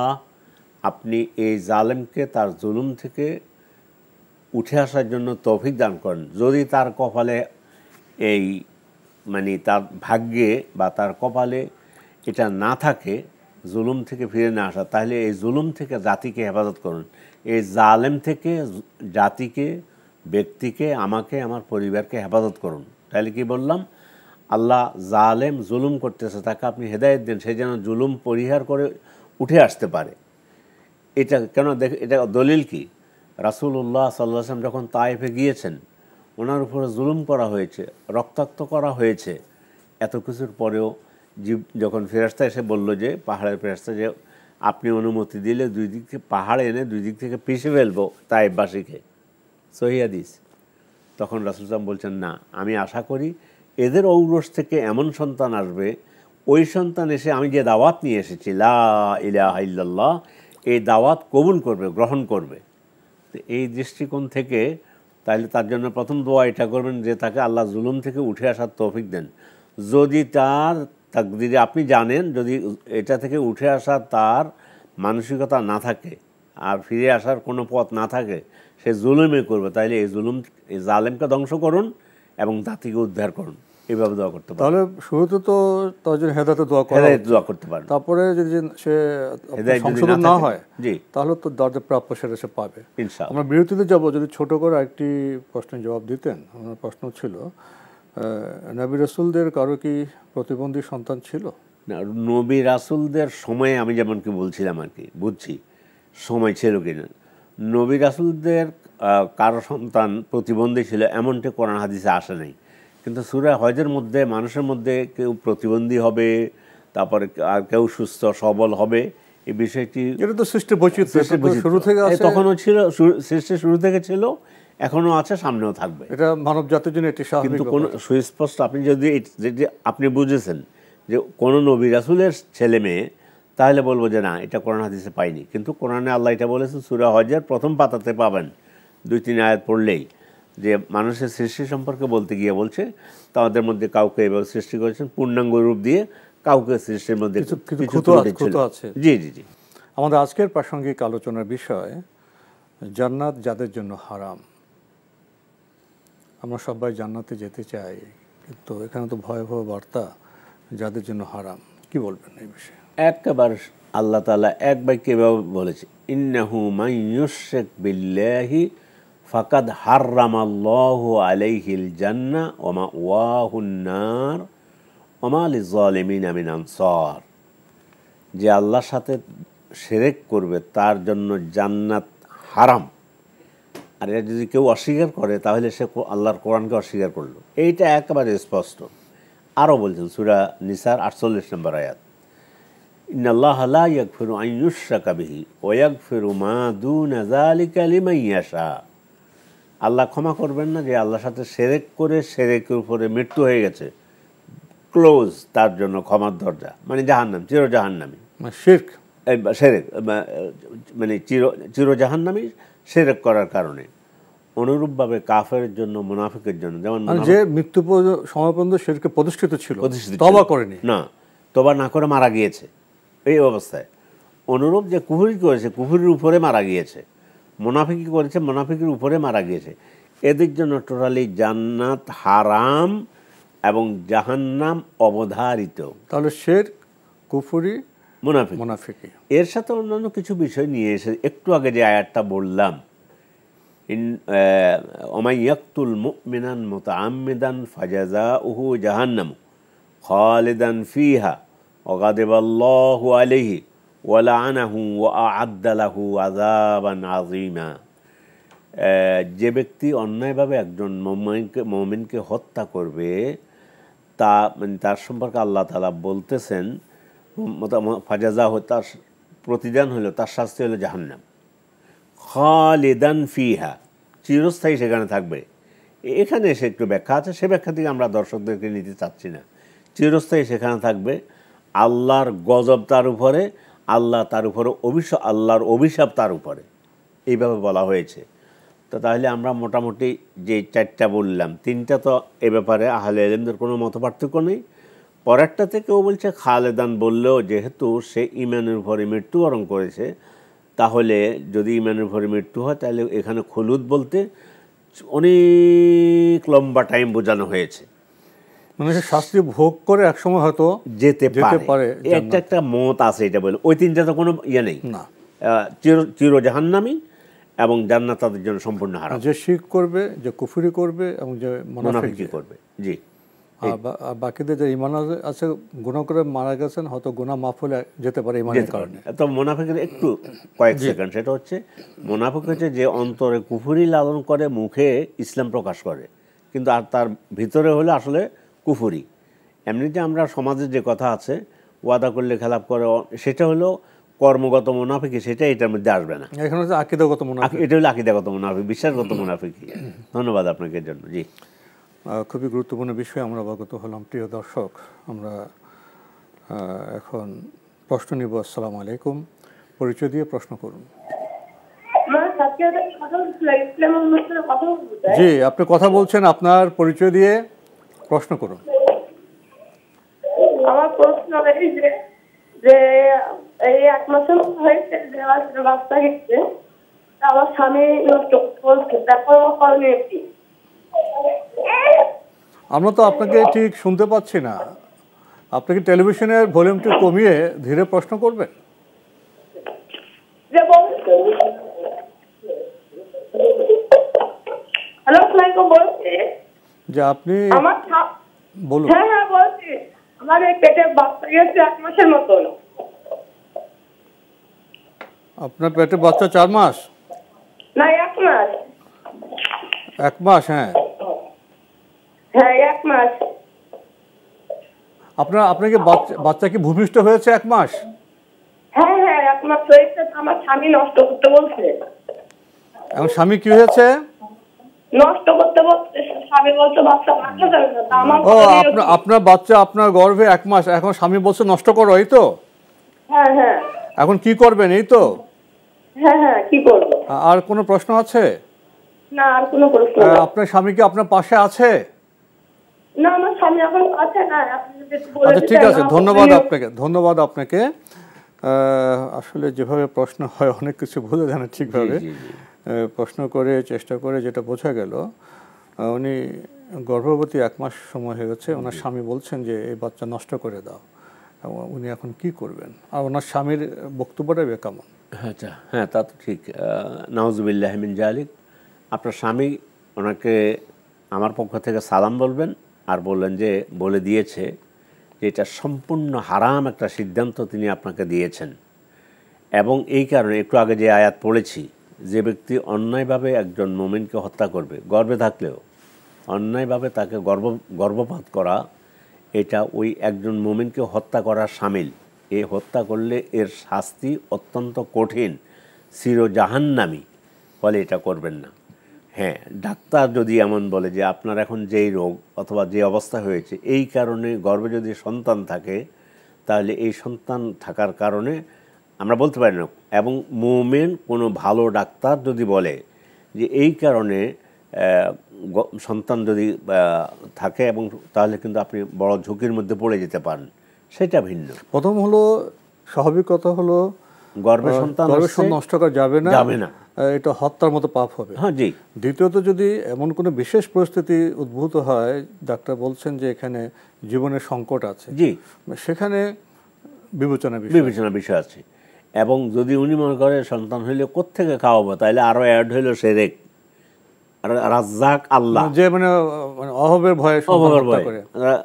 আপনি এই জালেমকে তার জুলুম থেকে উঠে আসার জন্য তৌফিক দান করেন। যদি তার কপালে এই মানে তার ভাগ্যে বা তার কপালে এটা না থাকে জুলুম থেকে ফিরে না আসা, তাহলে এই জুলুম থেকে জাতিকে হেফাজত করুন, এই জালেম থেকে জাতিকে, ব্যক্তিকে, আমাকে, আমার পরিবারকে হেফাজত করুন। তাহলে কি বললাম, আল্লাহ জালেম জুলুম করতেছে, তাকে আপনি হেদায়েত দেন, সে যেন জুলুম পরিহার করে উঠে আসতে পারে। এটা কেন এটা দলিল কি? রাসূলুল্লাহ সাল্লাল্লাহু আলাইহি ওয়াসাল্লাম যখন তায়েফে গিয়েছেন, ওনার উপরে জুলুম করা হয়েছে, রক্তাক্ত করা হয়েছে, এত কিছুর পরেও যখন ফেরেশতা এসে বলল যে, পাহাড়ের ফেরেশতা, যে আপনি অনুমতি দিলে দুই দিক থেকে পাহাড় এনে দুই দিক থেকে পিষে ফেলবো তায়েফবাসীকে, সহিহ হাদিস। তখন রাসূল সাল্লাল্লাহু আলাইহি ওয়াসাল্লাম বলছেন, না, আমি আশা করি এদের ঔরস থেকে এমন সন্তান আসবে, ওই সন্তান এসে আমি যে দাওয়াত নিয়ে এসেছি লা ইলাহা ইল্লাল্লাহ, এই দাওয়াত কবুল করবে, গ্রহণ করবে। তো এই দৃষ্টিকোণ থেকে তাহলে তার জন্য প্রথম দোয়া এটা করবেন যে তাকে আল্লাহ জুলুম থেকে উঠে আসার তৌফিক দেন। যদি তার তাকদিরে আপনি জানেন, যদি এটা থেকে উঠে আসা তার মানসিকতা না থাকে আর ফিরে আসার কোনো পথ না থাকে, সে জুলুমে করবে, তাইলে এই জালেমকে ধ্বংস করুন এবং জাতিকে উদ্ধার করুন। এইভাবে দোয়া করতে পারেন। তাহলে শুরুতে তো তার জন্য হেদায়েতের দোয়া করা, হেদায়েত দোয়া করতে পারেন। তারপরে যদি সে হেদায়েত যদি সংশোধন না হয়, জি, তাহলে তো দরজা প্রাপ্য সেটা সে পাবে ইনশাআল্লাহ। আমরা বিরতিতে যাব। যদি ছোট করে একটি প্রশ্নের জবাব দিতেন। আমার প্রশ্ন ছিল, নবী রাসূলদের কারো কি প্রতিবন্ধী সন্তান ছিল? না, নবী রাসূলদের সময়ে আমি যেমন কি বলছিলাম আর কি, বুঝছি সময় ছিল কিনা, নবী রাসূলদের কারো সন্তান প্রতিবন্ধী ছিল এমনটি কোরআন হাদিসে আসে নাই। কিন্তু সূরা হজের মধ্যে মানুষের মধ্যে কেউ প্রতিবন্ধী হবে, তারপরে আর কেউ সুস্থ সবল হবে, এই বিষয়টি এটা তো সৃষ্টি বৈচিত্র্য শুরু থেকে আছে, তখনও ছিল, সৃষ্টির শুরু থেকে ছিল, এখনও আছে, সামনেও থাকবে। এটা মানব জাতির জন্য এটি স্বাভাবিক। কিন্তু কোনো সুস্পষ্ট আপনি যদি আপনি বুঝেছেন যে কোনো নবী রাসূলের ছেলে মেয়ে, তাহলে বলবো যে না, এটা কোরআন হাদিসে পাইনি। কিন্তু কোরআনে আল্লাহ এটা বলেছেন, সূরা হজের প্রথম পাতাতে পাবেন, 2-3 আয়াত পড়লেই, যে মানুষের সৃষ্টি সম্পর্কে বলতে গিয়ে বলছে তাদের মধ্যে কাউকে এভাবে সৃষ্টি করেছেন পূর্ণাঙ্গ রূপ দিয়ে, কাউকে সৃষ্টির মধ্যে কিছু ত্রুটি আছে। জি জি জি। আমাদের আজকের প্রাসঙ্গিক আলোচনার বিষয় জান্নাত যাদের জন্য হারাম। আমরা সবাই জান্নাতে যেতে চাই, কিন্তু এখানে তো ভয়াবহ বার্তা, যাদের জন্য হারাম। কি বলবেন এই বিষয়ে? একেবারে আল্লাহ তাআলা এক বাক্যে এভাবে বলেছে, ইন্নাহু মান ইউশরিক বিল্লাহি ফাকাদ হাররামাল্লাহু আলাইহিল জান্নাহ ওয়া মাওয়াহুন নার ওয়া মা লিয-যালিমিনা মিন আনসার। যে আল্লাহর সাথে শিরক করবে তার জন্য জান্নাত হারাম। আর এটা যদি কেউ অস্বীকার করে তাহলে সে আল্লাহর কোরআনকে অস্বীকার করলো। এইটা একেবারে স্পষ্ট। আরও বলছেন সূরা নিসার 48 নম্বর আয়াত, ইন্নাল্লাহা লা ইয়াগফিরু আন ইউশরাকা বিহি ওয়া ইয়াগফিরু মা দুনা যালিকা লিমান ইয়াশা। আল্লাহ ক্ষমা করবেন না যে আল্লাহর সাথে শিরক করে, শিরকের উপরে মৃত্যু হয়ে গেছে, ক্লোজ, তার জন্য ক্ষমার দরজা, মানে জাহান্নাম, চির জাহান্নামী। শিরক, শিরক মানে চির জাহান্নামী শিরক করার কারণে। অনুরূপভাবে কাফেরের জন্য, মুনাফিকের জন্য, যেমন যে মৃত্যু সময় পর্যন্ত শিরকে প্রতিষ্ঠিত ছিল, তওবা করেনি, না, তওবা না করে মারা গিয়েছে এই অবস্থায়। অনুরূপ যে কুফরি করেছে, কুফরির উপরে মারা গিয়েছে, মুনাফিকি করেছে, মুনাফিকের উপরে মারা গিয়েছে, এদের জন্য টোটালি জান্নাত হারাম এবং জাহান্নাম অবধারিত। তাহলে শিরক, কুফরি, মুনাফিকি, এর সাথে অন্যান্য কিছু বিষয় নিয়ে এসে একটু আগে যে আয়াতটা বললাম, ওমান ইয়াকতুল মুমিনান মুতাআম্মিদান ফাজাযাউহু জাহান্নাম খালিদান ফিহা ওয়া গাদিবাল্লাহু আলাইহি ওয়া লাআনাহু ওয়া আ'আদ্দা লাহু আযাবান আযীমা। যে ব্যক্তি অন্যায়ভাবে একজন মুমিনকে হত্যা করবে, তার সম্পর্কে আল্লাহ তাআলা বলতেছেন, ফাজাযাহু, তার প্রতিদান হলো, তার শাস্তি হলো জাহান্নাম, খালিদান ফিহা, চিরস্থায়ী সেখানে থাকবে। এখানে এসে একটু ব্যাখ্যা আছে, সে ব্যাখ্যা থেকে আমরা দর্শকদেরকে নিতে চাচ্ছি না। চিরস্থায়ী সেখানে থাকবে, আল্লাহর গজব তার উপরে, আল্লাহর অভিশাপ তার উপরে, এইভাবে বলা হয়েছে। তো তাহলে আমরা মোটামুটি যে 4টা বললাম, 3টা তো এ ব্যাপারে আহলে ইলমদের কোনো মতপার্থক্য নেই। পরেরটা থেকেও বলছে খালেদান বললেও যেহেতু সে ঈমানের উপরে মৃত্যুবরণ করেছে, তাহলে যদি ঈমানের উপরে মৃত্যু হয় তাহলে এখানে খুলুদ বলতে অনেক লম্বা টাইম বোঝানো হয়েছে, মানে শাস্তি ভোগ করে একসময় হয়তো যেতে পারে। একটা মত আছে এটা বলে। ওই 3টা তো কোনো ইয়ে নেই, চির জাহান্নামী এবং জান্নাত তাদের জন্য সম্পূর্ণ হারাম। যে শিরক করবে, যে কুফরি করবে এবং যে মুনাফিকি করবে। জি। আর বাকিদের যে ঈমান আছে, গুনাহ করে মারা গেছেন, হয়তো গুনাহ মাফ হলে যেতে পারে ঈমানের কারণে। তো মুনাফিকের একটু কয়েক সেকেন্ড, সেটা হচ্ছে মুনাফিক হচ্ছে যে অন্তরে কুফরি লালন করে, মুখে ইসলাম প্রকাশ করে, কিন্তু আর তার ভিতরে হলে আসলে কুফরি। এমনিতে আমরা সমাজের যে কথা আছে, ওয়াদা করলে খেলাপ করে, সেটা হলো কর্মগত মুনাফিকি, সেটা এটার মধ্যে আসবে না। এখানে হচ্ছে আকীদাগত মুনাফিক, এটা হলো আকীদাগত মুনাফিক, বিশ্বাসগত মুনাফিকি। ধন্যবাদ আপনাকে এর জন্য। জি, খুবই গুরুত্বপূর্ণ বিষয় আমরা অবগত হলাম। প্রিয় দর্শক, আমরা এখন প্রশ্ন নিব। আসসালামু আলাইকুম, পরিচয় দিয়ে প্রশ্ন করুন। জি, আপনি কথা বলছেন, আপনার পরিচয় দিয়ে প্রশ্ন করুন। আমার প্রশ্ন এই যে এই 1 মাসের হয়েছে বাচ্চা গেছে, আমার স্বামী নষ্ট করছে, তারপর করণীয় কি? আমরা তো আপনাকে ঠিক শুনতে পাচ্ছি না। আপনি কি টেলিভিশনের ভলিউমটি কমিয়ে ধীরে প্রশ্ন করবেন? হ্যালো, আসসালামু বলছি যে আপনি আমার বলুন। হ্যাঁ হ্যাঁ বলছি, আমার এই পেটে বাচ্চা গেছে 1 মাসের মতন। আপনার পেটে বাচ্চা 4 মাস? না, 1 মাস। 1 মাস? হ্যাঁ হ্যাঁ 1 মাস। আপনাকে বাচ্চা কি ভূমিষ্ঠ হয়েছে 1 মাস? হ্যাঁ হ্যাঁ 1 মাস হয়েছে। আমার স্বামী নষ্ট করতে বলছে। এখন স্বামী কি হয়েছে? নষ্ট করতে বলছে, স্বামী বলছে বাচ্চা রাখা যাবে না। তা আমার আপনার বাচ্চা আপনার গর্ভে 1 মাস, এখন স্বামী বলছে নষ্ট করো, এই তো? হ্যাঁ হ্যাঁ। এখন কি করবেন, এই তো? হ্যাঁ হ্যাঁ, কি করব? আর কোনো প্রশ্ন আছে? না, আর কোনো প্রশ্ন নেই। আপনার স্বামী কি আপনার পাশে আছে? না, আমার স্বামী এখন আছে না। আপনি যদি একটু বলে আচ্ছা ঠিক দিতেন। আছে, ধন্যবাদ আপনাকে। আসলে যেভাবে প্রশ্ন হয় অনেক কিছু বোঝা যায় না ঠিকভাবে। প্রশ্ন করে চেষ্টা করে যেটা বোঝা গেল, উনি গর্ভবতী 1 মাস সময় হয়ে গেছে, ওনার স্বামী বলছেন যে এই বাচ্চা নষ্ট করে দাও। উনি এখন কি করবেন, আর ওনার স্বামীর বক্তব্যটা কেমন? আচ্ছা, হ্যাঁ তা তো ঠিক। নাউজুবিল্লাহ মিন জালিক। আপনার স্বামী ওনাকে আমার পক্ষ থেকে সালাম বলবেন, আর বললেন যে বলে দিয়েছে যে এটা সম্পূর্ণ হারাম একটা সিদ্ধান্ত তিনি আপনাকে দিয়েছেন। এবং এই কারণে একটু আগে যে আয়াত পড়েছি, যে ব্যক্তি অন্যায়ভাবে একজন মুমিনকে হত্যা করবে, গর্ভে থাকলেও অন্যায়ভাবে তাকে গর্ভপাত করা, এটা ওই একজন মুমিনকে হত্যা করার শামিল। এই হত্যা করলে এর শাস্তি অত্যন্ত কঠিন, চির জাহান্নামী। ফলে এটা করবেন না। হ্যাঁ, ডাক্তার যদি এমন বলে যে আপনার এখন যেই রোগ অথবা যে অবস্থা হয়েছে, এই কারণে গর্ভে যদি সন্তান থাকে, তাহলে এই সন্তান থাকার কারণে আমরা বলতে পারি না। এবং মুমিন কোনো ভালো ডাক্তার যদি বলে যে এই কারণে সন্তান যদি থাকে, এবং তাহলে কিন্তু আপনি বড় ঝুঁকির মধ্যে পড়ে যেতে পারেন, সেটা ভিন্ন। প্রথম হলো স্বাভাবিক কথা হলো গর্ভে সন্তান নষ্ট করা যাবে না, এটা হত্যার মতো পাপ হবে। হ্যাঁ জি। দ্বিতীয়ত যদি এমন কোনো বিশেষ পরিস্থিতি উদ্ভূত হয়, ডাক্তার বলছেন যে এখানে জীবনের সংকট আছে, জি, সেখানে বিবেচনা বিষয় আছে। এবং যদি উনি মনে করে সন্তান হইলে কোত্থেকে খাওয়াবো, তাহলে আরো অ্যাড হইল সেরেক, রাজ্জাক আল্লাহ, যে মানে অভাবের ভয়ে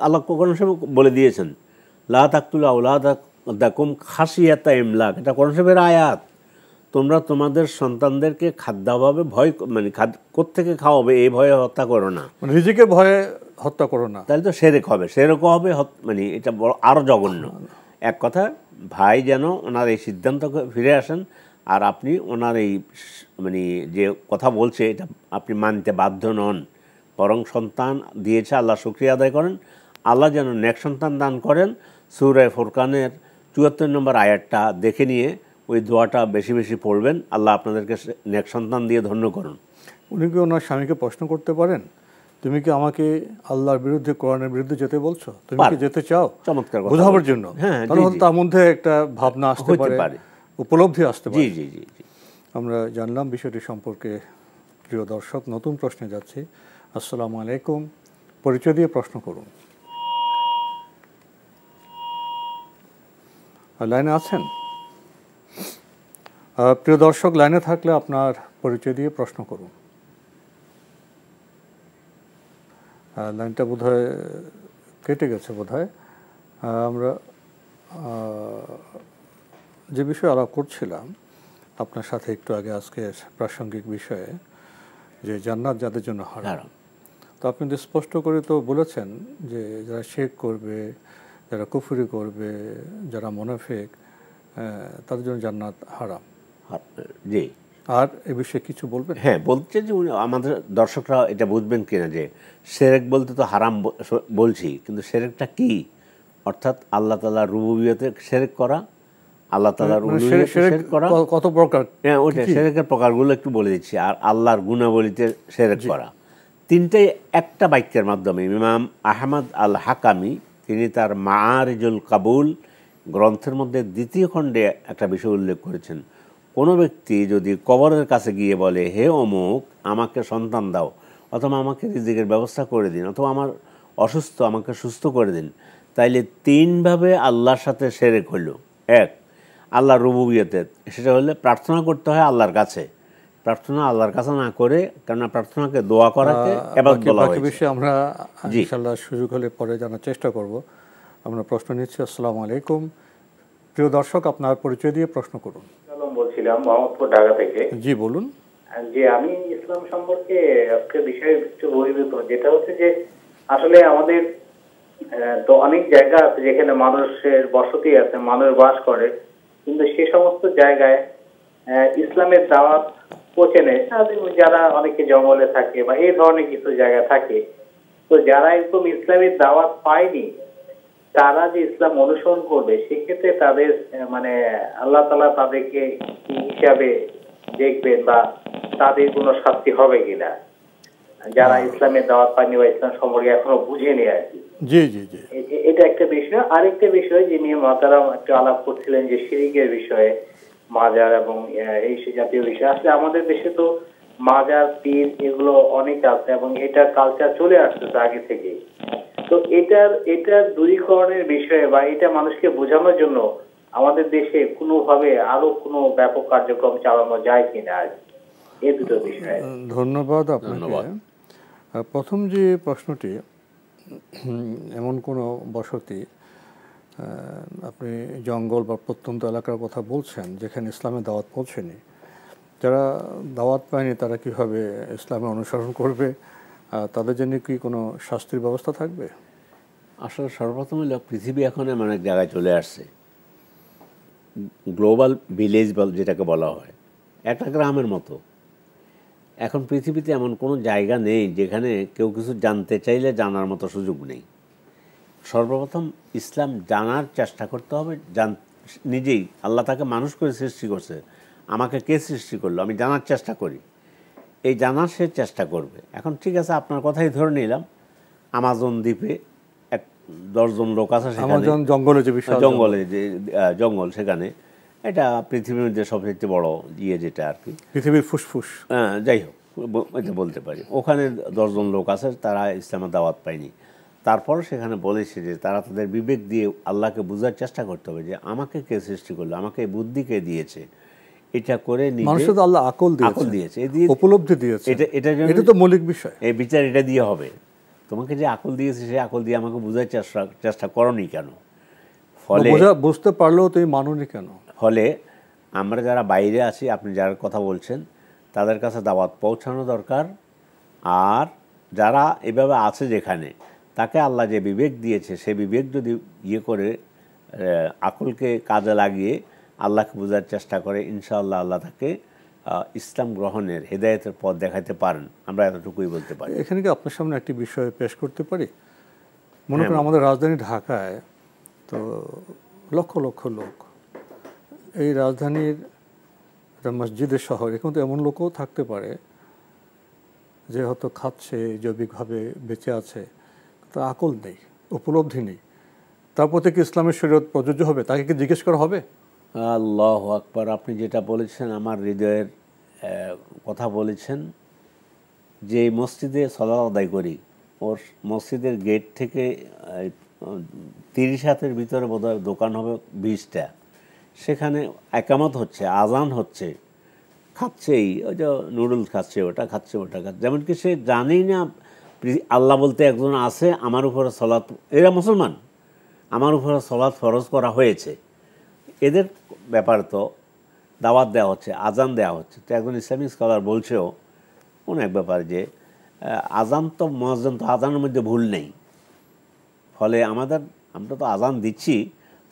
আল্লাহ কোরআন শরীফে বলে দিয়েছেন, লা তাকতুলু আওলাদাকুম খাশিয়াতা ইমলাক। এটা কোরআন শরীফের আয়াত। তোমরা তোমাদের সন্তানদেরকে খাদ্যাভাবে ভয়, মানে কোত্থেকে খাওয়াবে এই ভয়ে হত্যা করো না, রিজিকের ভয়ে হত্যা করো না, তাহলে তো সেরেকও হবে, মানে এটা বড় আরো জঘন্য। এক কথা, ভাই যেন ওনার এই সিদ্ধান্ত ফিরে আসেন, আর আপনি ওনার এই মানে যে কথা বলছে এটা আপনি মানতে বাধ্য নন, বরং সন্তান দিয়েছে আল্লাহ শুকরিয়া আদায় করেন। আল্লাহ যেন নেক সন্তান দান করেন। সূরা ফুরকানের ৭৪ নম্বর আয়াতটা দেখে নিয়ে ওই দোয়াটা বেশি বেশি পড়বেন। আল্লাহ আপনাদেরকে নেক সন্তান দিয়ে ধন্য করুন। উনি কি ওনার স্বামীকে প্রশ্ন করতে পারেন, তুমি কি আমাকে আল্লাহর বিরুদ্ধে, কোরআনের বিরুদ্ধে যেতে বলছো? তুমি কি যেতে চাও? চমৎকার কথা, বোঝাবার জন্য। হ্যাঁ, তার মধ্যে একটা ভাবনা আসতে পারে, উপলব্ধি আসতে পারে। জি জি জি। আমরা জানলাম বিষয়টি সম্পর্কে। প্রিয় দর্শক, নতুন প্রশ্নে যাচ্ছি। আসসালামু আলাইকুম, পরিচয় দিয়ে প্রশ্ন করুন। লাইনে আছেন? প্রিয় দর্শক, লাইনে থাকলে আপনার পরিচয় দিয়ে প্রশ্ন করুন। লাইনটা বোধহয় কেটে গেছে। আমরা যে বিষয়ে আলাপ করছিলাম আপনার সাথে একটু আগে, আজকে প্রাসঙ্গিক বিষয়ে, যে জান্নাত যাদের জন্য হারাম। তো আপনি স্পষ্ট করে তো বলেছেন যে যারা শিরক করবে, যারা কুফরি করবে, যারা মুনাফিক, তাদের জন্য জান্নাত হারাম। জি। আর এ বিষয়ে কিছু বলবেন? হ্যাঁ, বলছে যে আমাদের দর্শকরা এটা বুঝবেন কিনা যে শিরক বলতে তো হারাম বলছি, কিন্তু শিরকটা কি, অর্থাৎ আল্লাহ তাআলার রুবুবিয়তে শিরক করা, আল্লাহ তাআলার উলুহিয়তে শিরক করা, কত প্রকার? হ্যাঁ, ওইটা শিরকের প্রকারগুলো একটু বলে দিচ্ছি। আর আল্লাহর গুণাবলীতে শিরক করা, তিনটাই একটা বাক্যের মাধ্যমে ইমাম আহমদ আল হাকামি তিনি তার মাআরিজুল কাবুল গ্রন্থের মধ্যে ২য় খণ্ডে একটা বিষয় উল্লেখ করেছেন। কোনো ব্যক্তি যদি কবরের কাছে গিয়ে বলে, হে অমুক, আমাকে সন্তান দাও, অথবা আমাকে রিজিকের ব্যবস্থা করে দিন, অথবা আমার অসুস্থ, আমাকে সুস্থ করে দিন, তাইলে তিনভাবে আল্লাহর সাথে শিরক হইল। এক, আল্লাহর রুবুবিয়তে, সেটা হলে প্রার্থনা করতে হয় আল্লাহর কাছে, প্রার্থনা আল্লাহর কাছে না করে, কেননা প্রার্থনাকে দোয়া করাকে ইবাদত বলা হয়েছে। বাকি বিষয়ে আমরা ইনশাআল্লাহ সুযোগ হলে পরে জানার চেষ্টা করব। আমরা প্রশ্ন নিচ্ছি। আসসালামু আলাইকুম, প্রিয় দর্শক, আপনার পরিচয় দিয়ে প্রশ্ন করুন। বলছিলাম মোহাম্মদপুর, ঢাকা থেকে। জি বলুন। যে আমি ইসলাম সম্পর্কে একটা বিষয়ে একটু বহির্ভূত, যেটা হচ্ছে যে আসলে আমাদের তো অনেক জায়গা আছে যেখানে মানুষের বসতি আছে, মানুষ বাস করে, কিন্তু সে সমস্ত জায়গায় ইসলামের দাওয়াত পৌঁছে নেয়। যারা অনেকে জঙ্গলে থাকে বা এই ধরনের কিছু জায়গা থাকে, তো যারা একদম ইসলামের দাওয়াত পায়নি, তারা যে ইসলাম অনুসরণ করবে, সেক্ষেত্রে তাদের মানে আল্লাহ তাআলা তাদেরকে কি হিসাবে দেখবেন বা তাদের কোনো শাস্তি হবে কিনা, যারা ইসলামের দাওয়াত পায়নি বা ইসলাম সম্পর্কে এখনো বুঝেনি আর কি। জি জি জি, এটা একটা বিষয়। আরেকটা বিষয় যে নিয়ে মাতারাম একটু আলাপ করছিলেন যে শিরকের বিষয়ে, মাজার এবং এই জাতীয় বিষয়। আসলে আমাদের দেশে তো মাজার, পীর এগুলো অনেক আছে এবং এটা কালচার চলে আসতেছে আগে থেকে। তো এটার দূরীকরণের বিষয়ে বা এটা মানুষকে বোঝানোর জন্য আমাদের দেশে কোনোভাবে আরো কোনো ব্যাপক কার্যক্রম চালানো যায় কিনা, এই দুটো বিষয়ে। ধন্যবাদ আপনাকে। প্রথম যে প্রশ্নটি, এমন কোনো বসতি, আপনি জঙ্গল বা প্রত্যন্ত এলাকার কথা বলছেন যেখানে ইসলামের দাওয়াত পৌঁছেনি, যারা দাওয়াত পায়নি তারা কিভাবে ইসলামে অনুসরণ করবে? তাদের জন্য কি কোনো শাস্তির ব্যবস্থা থাকবে? আসলে সর্বপ্রথম হলো পৃথিবী এখন এমন এক জায়গায় চলে আসছে, গ্লোবাল ভিলেজ যেটাকে বলা হয়, একটা গ্রামের মতো। এখন পৃথিবীতে এমন কোনো জায়গা নেই যেখানে কেউ কিছু জানতে চাইলে জানার মতো সুযোগ নেই। সর্বপ্রথম ইসলাম জানার চেষ্টা করতে হবে। নিজেই আল্লাহ তাকে মানুষ করে সৃষ্টি করছে, আমাকে কে সৃষ্টি করলো, আমি জানার চেষ্টা করি, এই জানার সে চেষ্টা করবে। এখন ঠিক আছে, আপনার কথাই ধরে নিলাম, আমাজন দ্বীপে 10 জন লোক আছে, জঙ্গলে যে জঙ্গল, সেখানে এটা পৃথিবীর মধ্যে সবচেয়ে বড় যেটা আর কি, পৃথিবীর ফুসফুস, যাই হোক এটা বলতে পারি। ওখানে 10 জন লোক আছে, তারা ইসলামের দাওয়াত পায়নি। তারপর সেখানে বলেছে যে তারা তাদের বিবেক দিয়ে আল্লাহকে বোঝার চেষ্টা করতে হবে যে আমাকে কে সৃষ্টি করলো, আমাকে এই বুদ্ধি কে দিয়েছে, এটা করে মানুষের তো আল্লাহ আকল দিয়েছে, উপলব্ধি দিয়েছে, এটা তো মৌলিক বিষয়। এই বিচার এটা দিয়ে হবে, তোমাকে যে আকল দিয়েছে সেই আকল দিয়ে আমাকে বোঝার চেষ্টা করনি কেন, ফলে বুঝতে পারলেও তুমি মানোনি কেন। ফলে আমরা যারা বাইরে আছি, আপনি যার কথা বলছেন, তাদের কাছে দাওয়াত পৌঁছানো দরকার। আর যারা এভাবে আছে যেখানে, তাকে আল্লাহ যে বিবেক দিয়েছে, সে বিবেক যদি করে আকলকে কাজে লাগিয়ে আল্লাহকে বোঝার চেষ্টা করে, ইনশাআল্লাহ আল্লাহ তাকে ইসলাম গ্রহণের হেদায়েতের পথ দেখাতে পারেন। আমরা এতটুকুই বলতে পারি। এখানে কি আপনার সামনে একটি বিষয় পেশ করতে পারি? মনে করেন আমাদের রাজধানী ঢাকায় তো লক্ষ লক্ষ লোক, এই রাজধানীর মসজিদের শহর, এখন তো এমন লোকও থাকতে পারে যে হয়তো খাচ্ছে, জৈবিকভাবে বেঁচে আছে, তার আকল নেই, উপলব্ধি নেই, তার প্রতি কি ইসলামের শরীয়ত প্রযোজ্য হবে? তাকে কি জিজ্ঞেস করা হবে? আল্লাহু আকবার, আপনি যেটা বলেছেন আমার হৃদয়ের কথা বলেছেন। যে মসজিদে সালাত আদায় করি, ওর মসজিদের গেট থেকে 30 হাতের ভিতরে বোধহয় দোকান হবে 20টা, সেখানে একামত হচ্ছে, আজান হচ্ছে, খাচ্ছেই, ওই যে নুডলস খাচ্ছে, ওটা খাচ্ছে, ওটা খাচ্ছে, যেমন কি সে জানেই না আল্লাহ বলতে একজন আছে, আমার উপরে সালাত, এরা মুসলমান, আমার উপরে সালাত ফরজ করা হয়েছে, এদের ব্যাপার তো দাওয়াত দেওয়া হচ্ছে, আজান দেওয়া হচ্ছে। তো একজন ইসলামিক স্কলার বলছেও কোনো এক ব্যাপার যে আজান তো মুয়াজ্জিন, তো আজানের মধ্যে ভুল নেই। ফলে আমরা তো আজান দিচ্ছি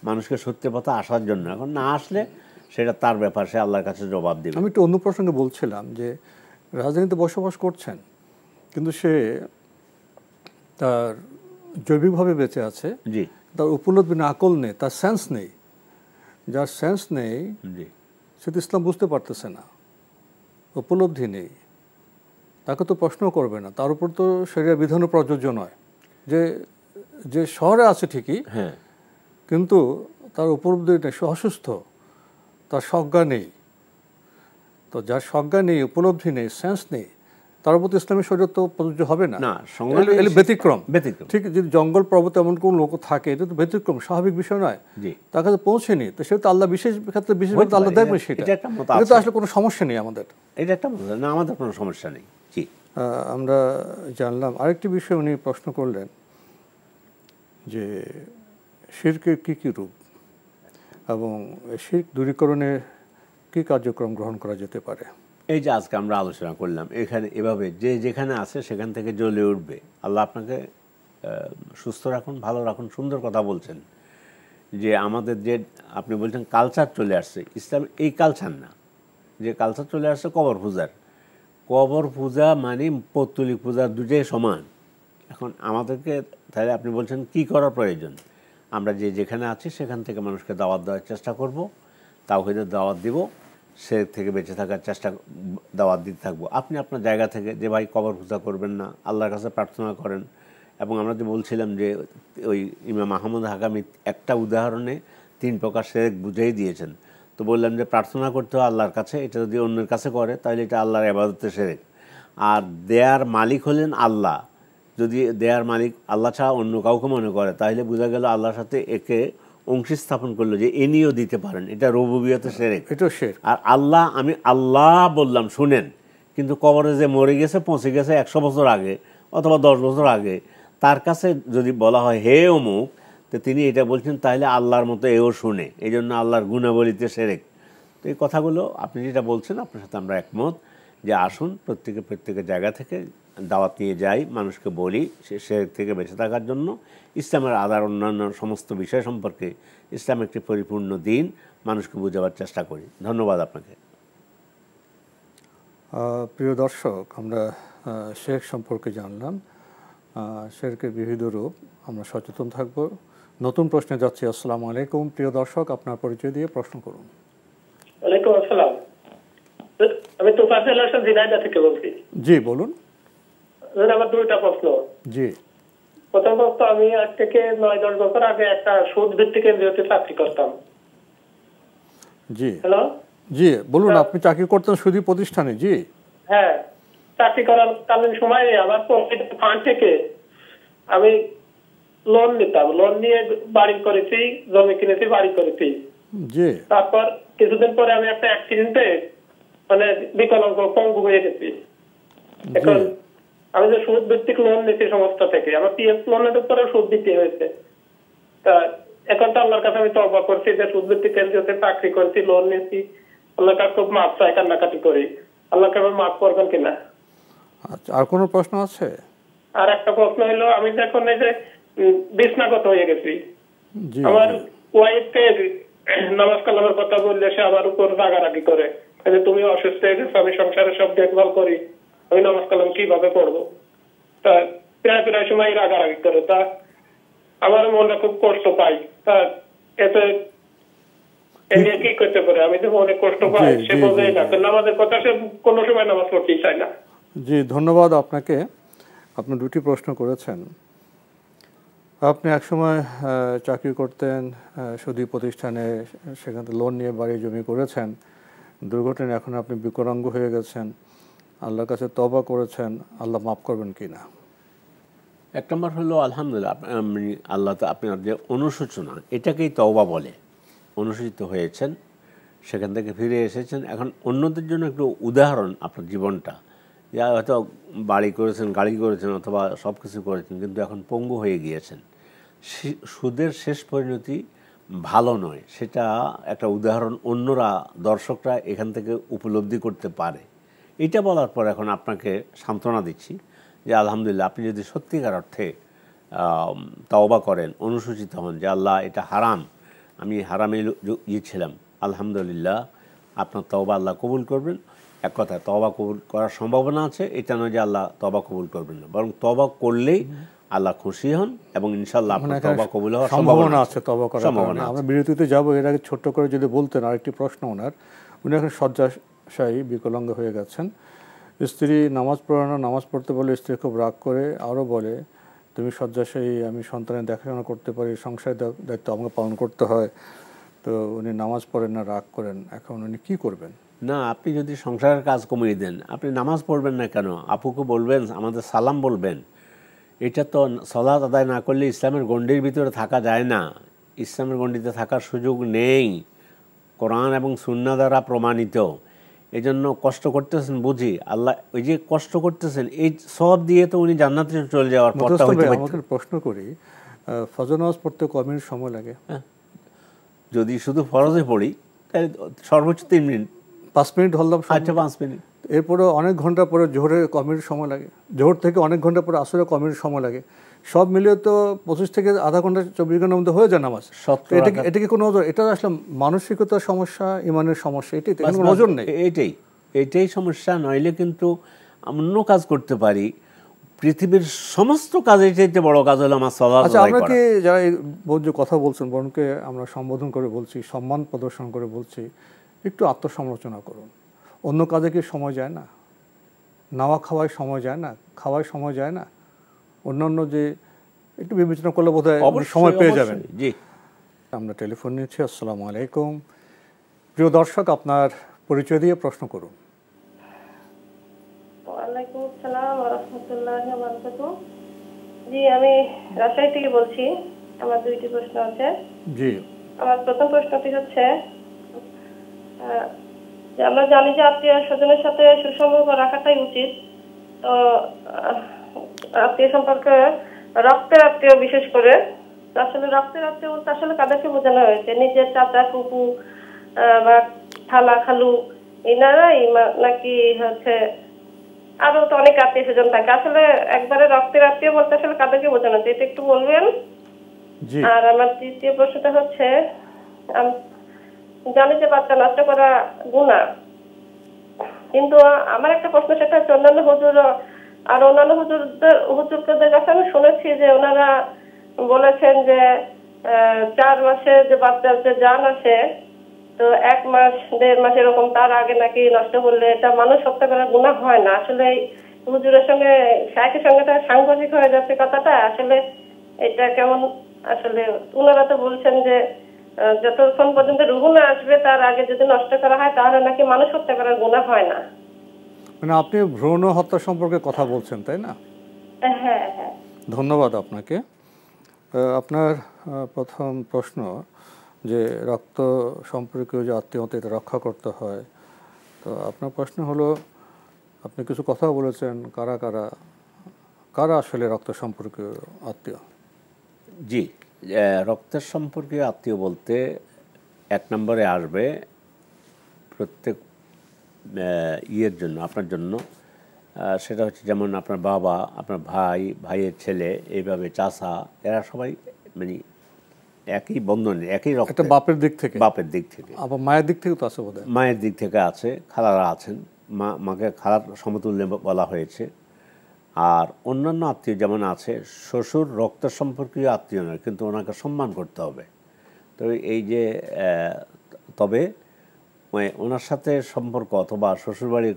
মানুষকে সত্যের পথে আসার জন্য, এখন না আসলে সেটা তার ব্যাপার, সে আল্লাহর কাছে জবাব দেবে। আমি একটু অন্য প্রসঙ্গে বলছিলাম যে রাজধানীতে বসবাস করছেন, কিন্তু সে তার জৈবিকভাবে বেঁচে আছে, জি, তার উপলব্ধি না, আকল নেই, তার সেন্স নেই। যার সেন্স নেই সে তো ইসলাম বুঝতে পারতেছে না, উপলব্ধি নেই, তাকে তো প্রশ্ন করবে না। তার উপর তো শরিয়া বিধানও প্রযোজ্য নয়। যে শহরে আছে ঠিকই, হ্যাঁ, কিন্তু তার উপলব্ধি নেই, সে অসুস্থ, তার সজ্ঞা নেই। তো যার সজ্ঞা নেই, উপলব্ধি নেই, সেন্স নেই, তার প্রতি ইসলামী শরীয়ত তো প্রযোজ্য হবে না, না এগুলো ব্যতিক্রম। ব্যতিক্রম ঠিক, যদি জঙ্গল পর্বত এমন কোন লোক থাকে, এটা তো ব্যতিক্রম, স্বাভাবিক বিষয় নয়, তার কাছে পৌঁছেনি, তো সেটা আল্লাহ বিশেষ ক্ষেত্রে বিশেষভাবে আল্লাহ দেখবে, সেটা তো আসলে কোনো সমস্যা নেই আমাদের, এটা একটা না, আমাদের কোনো সমস্যা নেই। জি, আমরা জানলাম। আরেকটি বিষয় উনি প্রশ্ন করলেন যে শিরকের কী কী রূপ এবং শিরক দূরীকরণে কী কার্যক্রম গ্রহণ করা যেতে পারে। এই যে আজকে আমরা আলোচনা করলাম, এখানে এভাবে যে যেখানে আছে সেখান থেকে জ্বলে উঠবে। আল্লাহ আপনাকে সুস্থ রাখুন, ভালো রাখুন। সুন্দর কথা বলছেন যে আমাদের যে আপনি বলছেন কালচার চলে আসছে, ইসলাম এই কালচার না, যে কালচার চলে আসছে কবর পূজার। কবর পূজা মানে পৌত্তলিক পূজা, দুটোই সমান। এখন আমাদেরকে তাহলে আপনি বলছেন কি করার প্রয়োজন? আমরা যে যেখানে আছি সেখান থেকে মানুষকে দাওয়াত দেওয়ার চেষ্টা করব, তাওহীদের দাওয়াত দিব, সে থেকে বেঁচে থাকার চেষ্টা, দাওয়াত দিতে থাকবো। আপনি আপনার জায়গা থেকে যে ভাই কবর পূজা করবেন না, আল্লাহর কাছে প্রার্থনা করেন। এবং আমরা যে বলছিলাম যে ওই ইমাম আহমদ হাকামি একটা উদাহরণে 3 প্রকার শিরক বুঝিয়ে দিয়েছেন। তো বললাম যে প্রার্থনা করতে হয় আল্লাহর কাছে, এটা যদি অন্যের কাছে করে তাহলে এটা আল্লাহর ইবাদতের শিরক। আর দেয়ার মালিক হলেন আল্লাহ, যদি দেয়ার মালিক আল্লাহ ছাড়া অন্য কাউকে মনে করে তাহলে বোঝা গেল আল্লাহর সাথে একে অংশী স্থাপন করলো, যে এনিও দিতে পারেন, এটা রুবুবিয়তের শিরক। আর আল্লাহ, আমি আল্লাহ বললাম শুনেন, কিন্তু কবরে যে মরে গেছে, পৌঁছে গেছে 100 বছর আগে অথবা 10 বছর আগে, তার কাছে যদি বলা হয় হে অমুক, তো তিনি এটা বলছেন তাহলে আল্লাহর মতো এও শুনে, এই জন্য আল্লাহর গুণাবলিতে শিরক। তো এই কথাগুলো আপনি যেটা বলছেন, আপনার সাথে আমরা একমত যে আসুন প্রত্যেকের জায়গা থেকে দাওয়াত নিয়ে যাই, মানুষকে বলি সে শিরক থেকে বেঁচে থাকার জন্য। ইসলামের আদার অন্যান্য সমস্ত বিষয় সম্পর্কে ইসলাম একটি পরিপূর্ণ দিন, মানুষকে বোঝাবার চেষ্টা করি। ধন্যবাদ আপনাকে। প্রিয় দর্শক, আমরা শিরক সম্পর্কে জানলাম, শিরকের বিবিধ রূপ, আমরা সচেতন থাকব। নতুন প্রশ্নে যাচ্ছি। আসসালামু আলাইকুম। প্রিয় দর্শক, আপনার পরিচয় দিয়ে প্রশ্ন করুন। ওয়ালাইকুম আসসালাম, আমি তোফাজ্জল হোসেন ঝিনাইদহ থেকে বলছি। জি বলুন। আমার 2টা প্রশ্ন। জি। প্রথম প্রশ্ন, আমি আজ থেকে 9-10 বছর আগে একটা সুদ ভিত্তিক এনজিওতে চাকরি করতাম। জি। হ্যালো। জি বলুন, আপনি চাকরি করতেন সুদী প্রতিষ্ঠানে? জি। হ্যাঁ, চাকরি করার কালীন সময়ে আমার প্রফিট ফান্ড থেকে আমি লোন নিতাম, লোন নিয়ে বাড়ি করেছি, জমি কিনেছি, বাড়ি করেছি। জি। তারপর কিছুদিন পরে আমি একটা অ্যাক্সিডেন্টে মানে বিকলাঙ্গ, পঙ্গু হয়ে গেছি। এখন আমি যে সুদ ভিত্তিক লোন নিয়েছি সংস্থা থেকে, আমার পিএফ লোনের উপরে সুদ দিতে হয়েছে। তা এখন তো আল্লাহর কাছে আমি তওবা করছি যে সুদ ভিত্তিক এনজিওতে চাকরি করছি, লোন নিয়েছি, আল্লাহর কাছে খুব মাফ চাই, কান্নাকাটি করি, আল্লাহকে আমি মাফ করবেন কিনা। আচ্ছা, আর কোনো প্রশ্ন আছে? আর একটা প্রশ্ন হলো, আমি এখন এই যে বিছনাগত হয়ে গেছি, আমার ওয়াইফকে নামাজ কালামের কথা বললে সে আমার উপর রাগারাগি করে, তুমি অসুস্থ হয়ে গেছো, আমি সংসারের সব দেখভাল করি, আমি নামাজ কালাম কিভাবে পড়বো। তা প্রায় সময় রাগারাগি করে, তা আমার মনটা খুব কষ্ট পাই। তা এতে কি করতে পারে? আমি তো অনেক কষ্ট পাই, সে বোঝেই না, নামাজের কথা সে কোনো সময় নামাজ পড়তেই চায় না। জি, ধন্যবাদ আপনাকে। আপনি 2টি প্রশ্ন করেছেন। আপনি একসময় চাকরি করতেন সুদী প্রতিষ্ঠানে, সেখান থেকে লোন নিয়ে বাড়ি জমি করেছেন, দুর্ঘটনা এখন আপনি বিকলাঙ্গ হয়ে গেছেন, আল্লাহর কাছে তওবা করেছেন, আল্লাহ মাফ করবেন কি না? 1 নম্বর হলো আলহামদুলিল্লাহ, আল্লাহ তো আপনার যে অনুশোচনা, এটাকেই তওবা বলে। অনুশোচিত হয়েছেন, সেখান থেকে ফিরে এসেছেন। এখন অন্যদের জন্য একটু উদাহরণ আপনার জীবনটা, যা হয়তো বাড়ি করেছেন, গাড়ি করেছেন, অথবা সব কিছু করেছেন, কিন্তু এখন পঙ্গু হয়ে গিয়েছেন। সুদের শেষ পরিণতি ভালো নয়, সেটা একটা উদাহরণ অন্যরা, দর্শকরা এখান থেকে উপলব্ধি করতে পারে। এটা বলার পর এখন আপনাকে সান্ত্বনা দিচ্ছি যে আলহামদুলিল্লাহ, আপনি যদি সত্যিকার অর্থে তওবা করেন, অনুসূচিত হন যে আল্লাহ এটা হারাম, আমি হারামে ছিলাম, আলহামদুলিল্লাহ আপনার তওবা আল্লাহ কবুল করবেন। এক কথা, তওবা কবুল করার সম্ভাবনা আছে, এটা নয় যে আল্লাহ তওবা কবুল করবেন না, বরং তওবা করলেই আল্লাহ খুশি হন এবং ইনশাআল্লাহ আপনার তওবা কবুল হওয়ার সম্ভাবনা আছে। তওবা করার সম্ভাবনা। আমরা বিরতিতে যাব, এর আগে ছোট্ট করে যদি বলতেন আরেকটি প্রশ্ন ওনার। উনি এখন শয্যাশায়ী, বিকলাঙ্গ হয়ে গেছেন। স্ত্রী নামাজ পড়ানো, নামাজ পড়তে বলে স্ত্রী খুব রাগ করে, আরও বলে তুমি শয্যাশায়ী, আমি সন্তানের দেখাশোনা করতে পারি, সংসারের দায়িত্ব আমাকে পালন করতে হয়। তো উনি নামাজ পড়েন না, রাগ করেন, এখন উনি কী করবেন? না, আপনি যদি সংসারের কাজ কমিয়ে দেন, আপনি নামাজ পড়বেন না কেন? আপুকে বলবেন, আমাদের সালাম বলবেন। এটা তো সালাত আদায় না করলে ইসলামের গণ্ডির ভিতরে থাকা যায় না, ইসলামের গণ্ডিতে থাকার সুযোগ নেই, কোরআন এবং সুন্নাহ দ্বারা প্রমাণিত। এই জন্য কষ্ট করতেছেন বুঝি, আল্লাহ ওই যে কষ্ট করতেছেন এই সব দিয়ে তো উনি জান্নাতে চলে যাওয়ার পথটা হইতে পারে। আমাদের প্রশ্ন করি, ফজর নামাজ পড়তে কয় মিনিট সময় লাগে? যদি শুধু ফরজে পড়ি তাহলে সর্বোচ্চ 3 মিনিট, 5 মিনিট ধরলাম। আচ্ছা 5 মিনিট। এরপরে অনেক ঘন্টা পরে জোহরে কয় মিনিট সময় লাগে, জোহর থেকে অনেক ঘন্টা পরে আসরে কয় মিনিট সময় লাগে, সব মিলিয়ে তো 25 থেকে আধা ঘন্টা 24 ঘন্টার মধ্যে হয়ে যায় নামাজ। এটা কি কোনো ওজন? এটা আসলে মানসিকতার সমস্যা, ইমানের সমস্যা, এটাই কোনো ওজন নেই। এইটাই সমস্যা। নইলে কিন্তু অন্য কাজ করতে পারি, পৃথিবীর সমস্ত কাজের চাইতে বড় কাজ হলো আমার সালাত আদায় করা। আমরা কি যারা এই যে কথা বলছেন, বোনকে আমরা সম্বোধন করে বলছি, সম্মান প্রদর্শন করে বলছি, একটু আত্মসমালোচনা করুন। অন্য কাজে কি সময় যায় না? নাওয়া খাওয়ায় সময় যায় না? খাওয়ায় সময় যায় না? অন্যান্য যে একটু বিবেচনা করলে বোধহয় সময় পেয়ে যাবেন। জি, আমরা টেলিফোন নিচ্ছি। আসসালামু আলাইকুম। প্রিয় দর্শক, আপনার পরিচয় দিয়ে প্রশ্ন করুন। ওয়ালাইকুম আসসালাম ওয়া রাহমাতুল্লাহি ওয়া বারাকাতুহু। জি, আমি রাজশাহী থেকে বলছি। আমার 2টি প্রশ্ন আছে। জি, আমার প্রথম প্রশ্নটি হচ্ছে, যে আমরা জানি যে আত্মীয় স্বজনের সাথে সুসম্পর্ক রাখাটাই উচিত। তো আত্মীয় সম্পর্কে রক্তের আত্মীয় বিশেষ করে, আসলে রক্তের আত্মীয় বলতে আসলে কাদেরকে বোঝানো হয়েছে? নিজের চাচা, ফুপু বা খালা, খালু, এনারাই নাকি হচ্ছে আরো তো অনেক আত্মীয় স্বজন থাকে? আসলে একবারে রক্তের আত্মীয় বলতে আসলে কাদেরকে বোঝানো হচ্ছে, এটা একটু বলবেন। আর আমার দ্বিতীয় প্রশ্নটা হচ্ছে, জানি যে বাচ্চা নষ্ট করা গুনাহ, কিন্তু আমার একটা প্রশ্ন, সেটা হচ্ছে অন্যান্য হুজুর আর অন্যান্য হুজুরদের কাছে আমি শুনেছি যে ওনারা বলেছেন যে 4 মাসে যে বাচ্চার যে জান আসে, তো 1 মাস 1.5 মাস এরকম তার আগে নাকি নষ্ট করলে এটা মানুষ হত্যা করার গুনাহ হয় না। আসলে হুজুরের সঙ্গে শায়েখের সঙ্গে সাংঘর্ষিক হয়ে যাচ্ছে কথাটা। আসলে এটা কেমন? আসলে ওনারা তো বলছেন যে যতক্ষণ পর্যন্ত রূহ না আসবে তার আগে যদি নষ্ট করা হয় তাহলে নাকি মানুষ হত্যা করার গুনাহ হয় না। মানে আপনি ভ্রূণ হত্যা সম্পর্কে কথা বলছেন, তাই না? হ্যাঁ হ্যাঁ। ধন্যবাদ আপনাকে। আপনার প্রথম প্রশ্ন যে রক্ত সম্পর্কীয় যে আত্মীয়তা, এটা রক্ষা করতে হয়। তো আপনার প্রশ্ন হলো, আপনি কিছু কথা বলেছেন, কারা আসলে রক্ত সম্পর্কীয় আত্মীয়? জি, রক্তের সম্পর্কে আত্মীয় বলতে 1 নম্বরে আসবে প্রত্যেক ইয়ের জন্য, আপনার জন্য। সেটা হচ্ছে যেমন আপনার বাবা, আপনার ভাই, ভাইয়ের ছেলে, এইভাবে চাচা, এরা সবাই মানে একই বন্ধনে, একই রক্ত। বাপের দিক থেকে? বাপের দিক থেকে। আবার মায়ের দিক থেকে তো আছে বোধহয়? মায়ের দিক থেকে আছে, খালারা আছেন, মাকে খালার সমতুল্য বলা হয়েছে। আর অন্যান্য আত্মীয় যেমন আছে, শ্বশুর রক্তের সম্পর্কীয় আত্মীয় নয়, কিন্তু ওনাকে সম্মান করতে হবে। তো এই যে তবে ওনার সাথে সম্পর্ক, অথবা শ্বশুরবাড়ির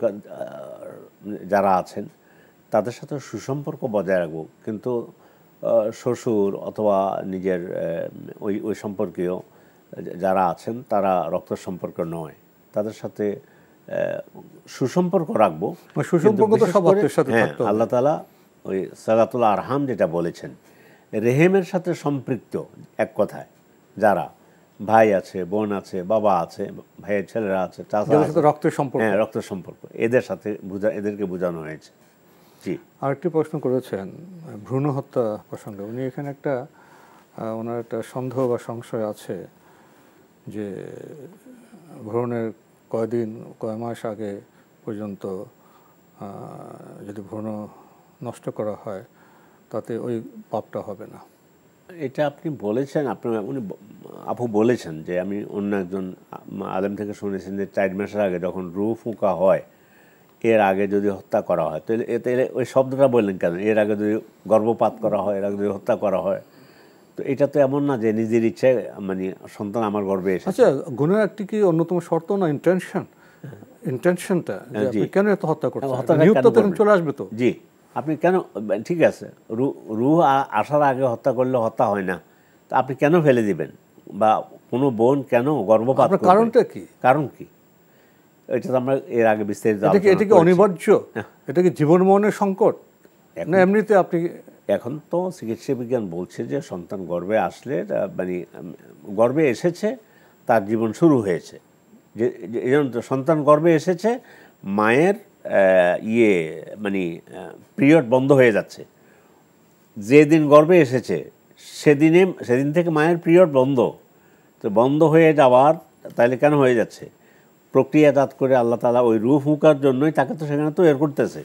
যারা আছেন তাদের সাথে সুসম্পর্ক বজায় রাখবো, কিন্তু শ্বশুর অথবা নিজের ওই সম্পর্কীয় যারা আছেন তারা রক্তের সম্পর্ক নয়, তাদের সাথে সুসম্পর্ক রাখবো। সুসম্পর্ক তো সব আত্মীয়ের সাথে থাকতে হবে। আল্লাহ তাআলা ওই সালাতুল আরহাম যেটা বলেছেন, রেহেমের সাথে সম্পৃক্ত, এক কথায় যারা ভাই আছে, বোন আছে, বাবা আছে, ভাইয়ের ছেলেরা আছে, চাচা আছে, রক্তের সম্পর্ক, হ্যাঁ রক্তের সম্পর্ক, এদের সাথে এদেরকে বোঝানো হয়েছে। জি, আরেকটি প্রশ্ন করেছেন ভ্রূণ হত্যা প্রসঙ্গে। উনি এখানে ওনার একটা সন্দেহ বা সংশয় আছে যে ভ্রূণের কয় মাস আগে পর্যন্ত যদি ভ্রূণ নষ্ট করা হয় তাতে ওই পাপটা হবে না। এটা আপনি বলেছেন, উনি আপু বলেছেন যে আমি অন্য একজন আলেম থেকে শুনেছেন যে 4 মাসের আগে যখন রূহ ফুঁকা হয়, এর আগে যদি হত্যা করা হয়, তাহলে ওই শব্দটা বললেন কেন? এর আগে যদি গর্ভপাত করা হয়, এর আগে যদি হত্যা করা হয়, তো এটা তো এমন না যে নিজের ইচ্ছে মানে সন্তান আমার গর্ভে এসেছে। আচ্ছা, গুনার একটি কি অন্যতম শর্ত না ইন্টেনশনটা? কেন এত হত্যা করতে চলে আসবে তো? জি, আপনি কেন, ঠিক আছে, রূহ আসার আগে হত্যা করলে হত্যা হয় না, তা আপনি কেন ফেলে দিবেন? বা কোনো বোন কেন গর্ভপাত করবে? কারণটা কি? কারণ কি? এটা তো আমরা এর আগে বিস্তারিত এটা কি অনিবার্য, এটা কি জীবন মরণের সংকট না এমনিতে আপনি? এখন তো চিকিৎসা বিজ্ঞান বলছে যে সন্তান গর্ভে আসলে মানে গর্ভে এসেছে তার জীবন শুরু হয়েছে, যে সন্তান গর্ভে এসেছে মায়ের মানে পিরিয়ড বন্ধ হয়ে যাচ্ছে। যেদিন গর্ভে এসেছে সেদিন থেকে মায়ের পিরিয়ড বন্ধ, তো বন্ধ হয়ে যাওয়ার তাহলে কেন হয়ে যাচ্ছে? প্রক্রিয়াজাত করে আল্লাহ তাআলা ওই রূহ ফুঁকার জন্যই তাকে তো সেখানে তৈরি করতেছে।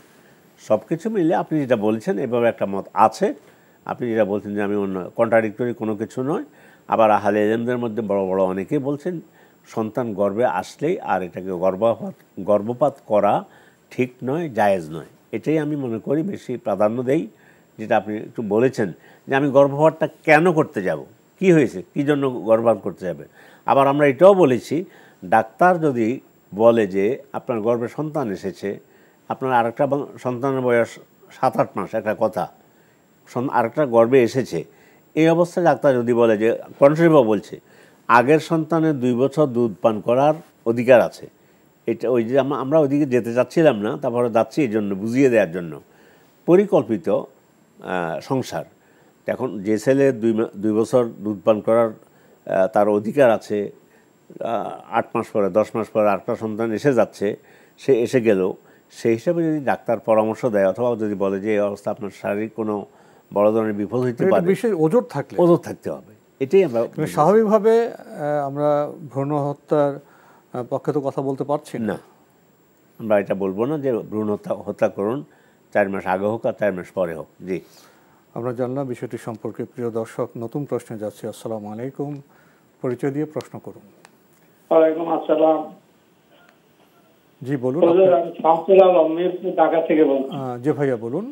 সব কিছু মিলে আপনি যেটা বলছেন এভাবে একটা মত আছে, আপনি যেটা বলছেন যে আমি অন্য কন্ট্রাডিক্টরি কোনো কিছু নয়। আবার আহলে ইলমদের মধ্যে বড় বড় অনেকেই বলছেন সন্তান গর্ভে আসলেই আর এটাকে গর্ভপাত করা ঠিক নয়, জায়েজ নয়। এটাই আমি মনে করি বেশি প্রাধান্য দেই, যেটা আপনি একটু বলেছেন যে আমি গর্ভপাতটা কেন করতে যাব, কি হয়েছে, কী জন্য গর্ভপাত করতে যাবে। আবার আমরা এটাও বলেছি ডাক্তার যদি বলে যে আপনার গর্ভে সন্তান এসেছে, আপনার আরেকটা সন্তানের বয়স 7-8 মাস, একটা কথা, আরেকটা গর্ভে এসেছে, এই অবস্থায় ডাক্তার যদি বলে যে কোরআন শরীফও বলছে আগের সন্তানের 2 বছর দুধ পান করার অধিকার আছে। এটা ওই যে আমরা ওইদিকে যেতে চাচ্ছিলাম না, তারপরে যাচ্ছি এই জন্য বুঝিয়ে দেওয়ার জন্য। পরিকল্পিত সংসার, এখন যে ছেলে 2 বছর দুধ পান করার তার অধিকার আছে, 8 মাস পরে 10 মাস পরে আরেকটা সন্তান এসে যাচ্ছে, সে এসে গেল, সেই হিসাবে যদি ডাক্তার পরামর্শ দেয় অথবা যদি বলে যে এই অবস্থা আপনার শারীরিক কোনো বড় ধরনের বিপদ হইতে পারে, বিশেষ ওজোর থাকতে হবে। এটাই আমরা স্বাভাবিকভাবে আমরা ভ্রূণ হত্যার পক্ষে তো কথা বলতে পারছি না। আমরা এটা বলবো না যে ভ্রূণ হত্যা করুন 4 মাস আগে হোক আর 4 মাস পরে হোক। জি, আমরা জানলাম বিষয়টি সম্পর্কে। প্রিয় দর্শক, নতুন প্রশ্নে যাচ্ছি। আসসালামু আলাইকুম, পরিচয় দিয়ে প্রশ্ন করুন। ওয়ালাইকুম আসসালাম। জি বলুন। আমি শামসুল আলম, মিরপুর, ঢাকা থেকে বলছি। জি ভাইয়া বলুন।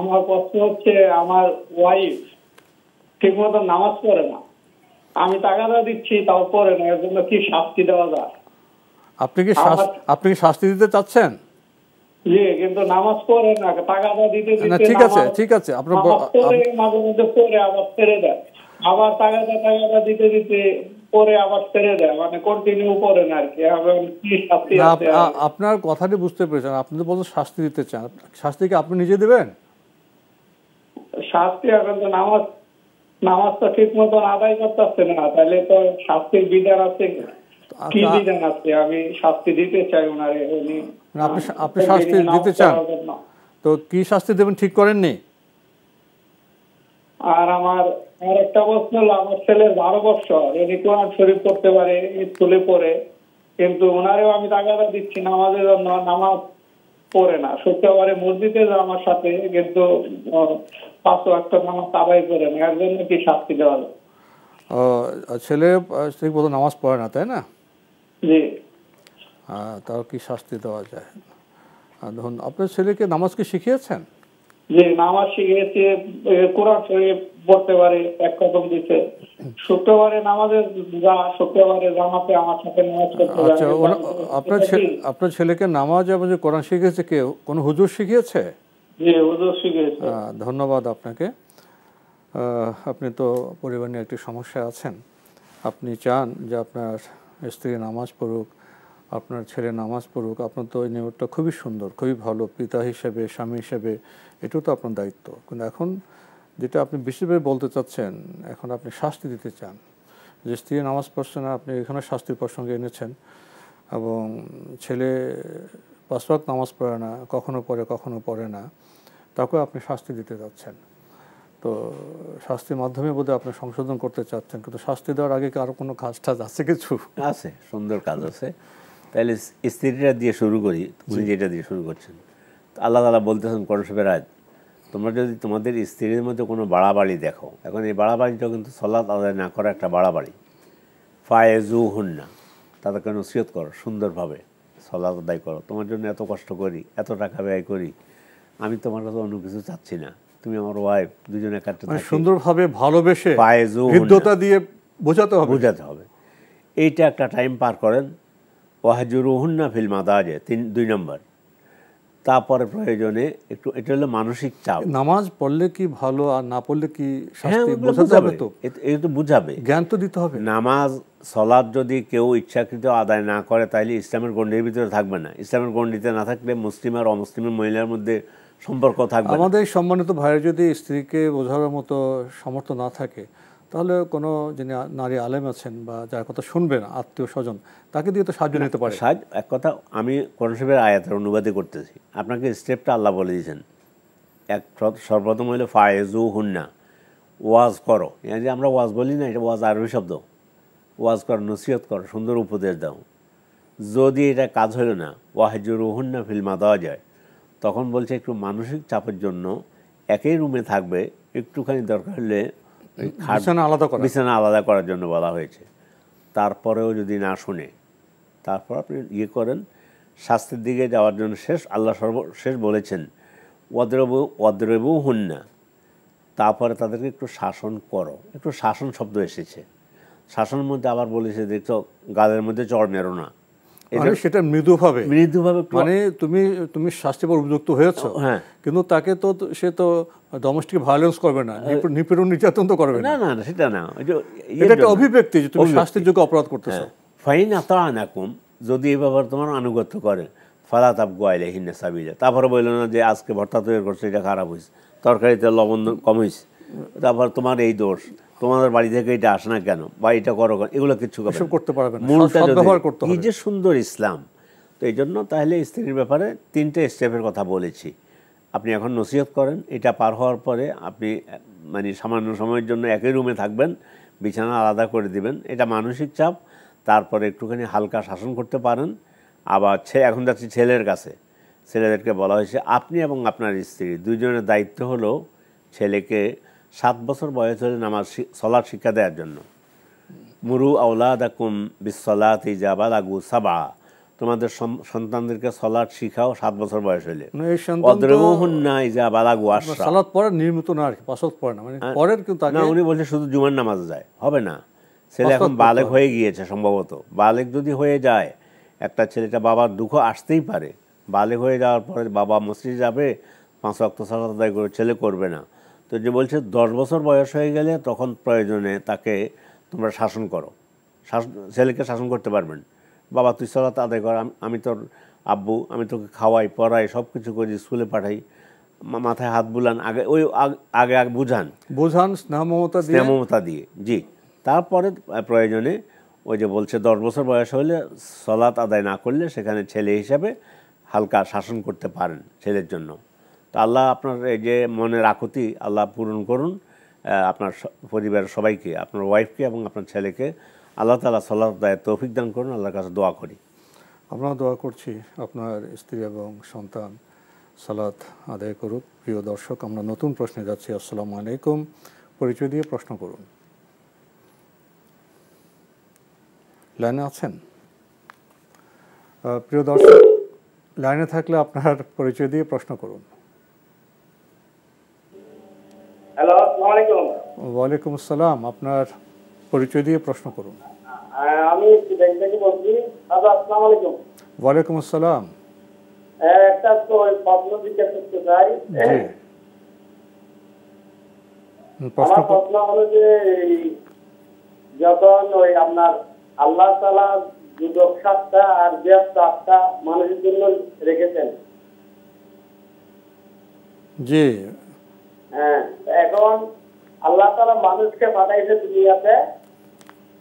আমার প্রশ্ন হচ্ছে আমার ওয়াইফ ঠিক মতো নামাজ পড়ে না, আমি টাকাটা দিচ্ছি তাও পড়ে না, এর জন্য কি শাস্তি দেওয়া যায়? আপনি কি শাস্তি দিতে চাচ্ছেন? জি, কিন্তু নামাজ পড়ে না, টাকাটা দিতে দিতে ঠিক আছে আপনার মাঝে মধ্যে পড়ে আবার ছেড়ে দেয়, আবার টাকাটা দিতে দিতে পরে আবার ছেড়ে দেয়, মানে কন্টিনিউ পড়ে না আর কি। কি শাস্তি আছে? আপনার কথাটি বুঝতে পেরেছেন, আপনি তো বলছেন শাস্তি দিতে চান, শাস্তি কি আপনি নিজে দেবেন? শাস্তি এখন তো নামাজটা ঠিক মতন আদায় করতে না, তাহলে তো শাস্তির বিধান আছে, কি বিধান আছে? আমি শাস্তি দিতে চাই ওনারে। আপনি শাস্তি দিতে চান, তো কি শাস্তি দেবেন ঠিক করেননি? আর আমার একটা প্রশ্ন হলো, আমার ছেলের 12 বছর, উনি কোরআন শরীফ পড়তে পারে, স্কুলে পড়ে, কিন্তু ওনারেও আমি টাকাটা দিচ্ছি নামাজের জন্য, নামাজ পড়ে না। শুক্রবারে মসজিদে যায় আমার সাথে, কিন্তু 5 ওয়াক্ত নামাজ আদায় করে না, এর জন্য কি শাস্তি দেওয়া যায়? ছেলে ঠিক মতো নামাজ পড়ে না, তাই না? জি। তাও কি শাস্তি দেওয়া যায়? ধরুন আপনার ছেলেকে নামাজ কি শিখিয়েছেন? জি, নামাজ শিখিয়েছি, কোরআন শরীফ পড়তে পারে, এক কদম দিতে, শুক্রবারে নামাজে শুক্রবারে জামাতে আমার সাথে নামাজ পড়তে পারে। আচ্ছা, আপনার ছেলেকে নামাজ এবং যে কোরআন শিখিয়েছে কে, কোন হুজুর শিখিয়েছে? জি, হুজুর শিখিয়েছে। ধন্যবাদ আপনাকে। আপনি তো পরিবার নিয়ে একটি সমস্যা আছেন, আপনি চান যে আপনার স্ত্রী নামাজ পড়ুক, আপনার ছেলে নামাজ পড়ুক। আপনার তো এই নিয়মটা খুবই সুন্দর, খুবই ভালো, পিতা হিসেবে, স্বামী হিসেবে এটাও তো আপনার দায়িত্ব। কিন্তু এখন যেটা আপনি বিশেষভাবে বলতে চাচ্ছেন, এখন আপনি শাস্তি দিতে চান যে স্ত্রী নামাজ পড়ছে না, আপনি এখানে শাস্তির প্রসঙ্গে এনেছেন, এবং ছেলে 5 ওয়াক্ত নামাজ পড়ে না, কখনো পড়ে না, তাকেও আপনি শাস্তি দিতে যাচ্ছেন। তো শাস্তির মাধ্যমে বোধহয় আপনি সংশোধন করতে চাচ্ছেন, কিন্তু শাস্তি দেওয়ার আগে কি আরও কোনো কাজ টাজ আছে? কিছু আছে, সুন্দর কাজ আছে। তাহলে স্ত্রীটা দিয়ে শুরু করি, উনি যেটা দিয়ে শুরু করছেন। আল্লাহ তাআলা বলতেছেন কোরআন শরীফের আয়াত, তোমরা যদি তোমাদের স্ত্রীর মধ্যে কোনো বাড়াবাড়ি দেখো, এখন এই বাড়াবাড়িটাও কিন্তু সালাত আদায় না করা একটা বাড়াবাড়ি। ফায়েজুহুন্না, তাদেরকে নসিহত করো, সুন্দরভাবে সালাত আদায় করো, তোমার জন্য এত কষ্ট করি, এত টাকা ব্যয় করি, আমি তোমার কাছে অন্য কিছু চাচ্ছি না, তুমি আমার ওয়াইফ, দুজনে কাটতে থাকি, সুন্দরভাবে ভালোবেসে হৃদ্যতা দিয়ে বোঝাতে হবে। এইটা একটা টাইম পার করেন। ওয়াহজুরুহুন্না ফিল মাদাজি, 2 নম্বর, তারপরে প্রয়োজনে একটু, এটা হলো মানসিক চাপ। নামাজ পড়লে কি ভালো আর না পড়লে কি শাস্তি হ্যাঁ, বোঝাতে হবে, তো এই তো বুঝাবে, জ্ঞান তো দিতে হবে। নামাজ সালাত যদি কেউ ইচ্ছাকৃত আদায় না করে তাহলে ইসলামের গণ্ডির ভিতরে থাকবে না। ইসলামের গণ্ডিতে না থাকলে মুসলিম আর অমুসলিমের মহিলার মধ্যে সম্পর্ক থাকবে। আমাদের সম্মানিত ভাইয়ের যদি স্ত্রীকে বোঝানোর মতো সামর্থ্য না থাকে, তাহলে কোনো যিনি নারী আলেম আছেন বা যার কথা শুনবেন আত্মীয় স্বজন, তাকে দিয়ে তো সাহায্য নিতে পারে। এক কথা, আমি কোরআন শরীফের আয়াতের অনুবাদই করতেছি, আপনাকে স্টেপটা আল্লাহ বলে দিয়েছেন। সর্বপ্রথম হইলো ফায়েজু হুন্না, ওয়াজ করো। যে আমরা ওয়াজ বলি না, এটা ওয়াজ আরবি শব্দ। ওয়াজ করো, নসিহত করো, সুন্দর উপদেশ দাও। যদি এটা কাজ হলো না, ওয়াহজুরু হুন্না ফিল্মা দেওয়া যায়, তখন বলছে একটু মানসিক চাপের জন্য একই রুমে থাকবে, একটুখানি দরকার হলে বিছানা আলাদা করার জন্য বলা হয়েছে। তারপরেও যদি না শুনে, তারপর আপনি করেন শাস্তির দিকে যাওয়ার জন্য আল্লাহ সর্বশেষ বলেছেন ওয়াদরেবু হুন্না, তারপরে তাদেরকে একটু শাসন করো। একটু শাসন শব্দ এসেছে, শাসনের মধ্যে আবার বলেছে দেখছো গালের মধ্যে চড় মেরো না, সেটা মৃদুভাবে, মানে তুমি শাস্তি পাওয়ার উপযুক্ত হয়েছো, হ্যাঁ, কিন্তু তাকে তো সে তো ডোমেস্টিক ভায়োলেন্স করবে না, নিপীড়ন নির্যাতন তো করবে না। না না, সেটা না, এটা একটা অভিব্যক্তি যে তুমি শাস্তির যোগ্য অপরাধ করতেছো। ফাইন আতাআনাকুম, যদি এই ব্যাপারে তোমার আনুগত্য করে, ফালা তাবগু আলাইহিন্না সাবিলা, তারপরে বললো না যে আজকে ভর্তা তৈরি করছে এটা খারাপ হয়েছে, তরকারিতে লবণ কম হয়েছে, তারপর তোমার এই দোষ, তোমাদের বাড়ি থেকে এটা আসে না কেন, বা এটা করো, এগুলো কিছু করতে পারবে না। কি যে সুন্দর ইসলাম। তো এই জন্য তাহলে স্ত্রীর ব্যাপারে 3টে স্টেপের কথা বলেছি। আপনি এখন নসিহত করেন, এটা পার হওয়ার পরে আপনি মানে সামান্য সময়ের জন্য একই রুমে থাকবেন, বিছানা আলাদা করে দিবেন, এটা মানসিক চাপ। তারপরে একটুখানি হালকা শাসন করতে পারেন। আবার এখন যাচ্ছি ছেলের কাছে। ছেলেদেরকে বলা হয়েছে আপনি এবং আপনার স্ত্রী দুইজনের দায়িত্ব হলো ছেলেকে 7 বছর বয়স হলে নামাজ সলাৎ শিক্ষা দেওয়ার জন্য। মুরু আওলাদাকুম বিসসালাতি ইযা বালাগু সাবআ, তোমাদের সন্তানদেরকে সলাৎ শিখাও 7 বছর বয়স হলে। ওয়াদরিবুহুন্না ইযা বালাগু আশরা, সালাত পড়া নিয়মিত না, আর কি 5 ওয়াক্ত পড়ে না, মানে পরের কিন্তু না, উনি বলছে শুধু জুমার নামাজ যায়, হবে না। ছেলে এখন বালেগ হয়ে গিয়েছে, সম্ভবত বালেগ যদি হয়ে যায়, একটা ছেলেটা বাবার দুঃখ আসতেই পারে। বালেগ হয়ে যাওয়ার পরে বাবা মসজিদে যাবে, 5 ওয়াক্ত সালাত আদায় করে, ছেলে করবে না। তো যে বলছে 10 বছর বয়স হয়ে গেলে তখন প্রয়োজনে তাকে তোমরা শাসন করো, ছেলেকে শাসন করতে পারবেন। বাবা তুই সালাত আদায় কর, আমি তোর আব্বু, আমি তোকে খাওয়াই পড়াই সব কিছু করি, স্কুলে পাঠাই, মাথায় হাত বুলান, আগে বুঝান স্নেহ মমতা দিয়ে, জি। তারপরে প্রয়োজনে ওই যে বলছে 10 বছর বয়স হলে সালাত আদায় না করলে সেখানে ছেলে হিসাবে হালকা শাসন করতে পারেন ছেলের জন্য। তো আল্লাহ আপনার এই যে মনের আকুতি আল্লাহ পূরণ করুন, আপনার পরিবারের সবাইকে, আপনার ওয়াইফকে এবং আপনার ছেলেকে আল্লাহ তাআলা সালাত আদায়ের তৌফিক দান করুন। আল্লাহর কাছে দোয়া করি। আমরা দোয়া করছি আপনার স্ত্রী এবং সন্তান সালাত আদায় করুক। প্রিয় দর্শক, আমরা নতুন প্রশ্নে যাচ্ছি। আসসালামু আলাইকুম, পরিচয় দিয়ে প্রশ্ন করুন। লাইনে আছেন? প্রিয় দর্শক, লাইনে থাকলে আপনার পরিচয় দিয়ে প্রশ্ন করুন। হ্যালো, আসসালামু আলাইকুম। ওয়ালাইকুম আসসালাম, আপনার পরিচয় দিয়ে প্রশ্ন করুন। আমি ব্যাংক থেকে বলছি। আসসালামু আলাইকুম। ওয়ালাইকুম আসসালাম। একটা তো প্রশ্ন জিজ্ঞাসা করতে চাই। আমার প্রশ্ন হলো যে যখন ওই আপনার আল্লাহ তাআলা দুদক 7টা আর ব্যস্ত 8টা মানুষের জন্য রেখেছেন, জি, হ্যাঁ, এখন আল্লাহ তাআলা মানুষকে পাঠাইছে দুনিয়াতে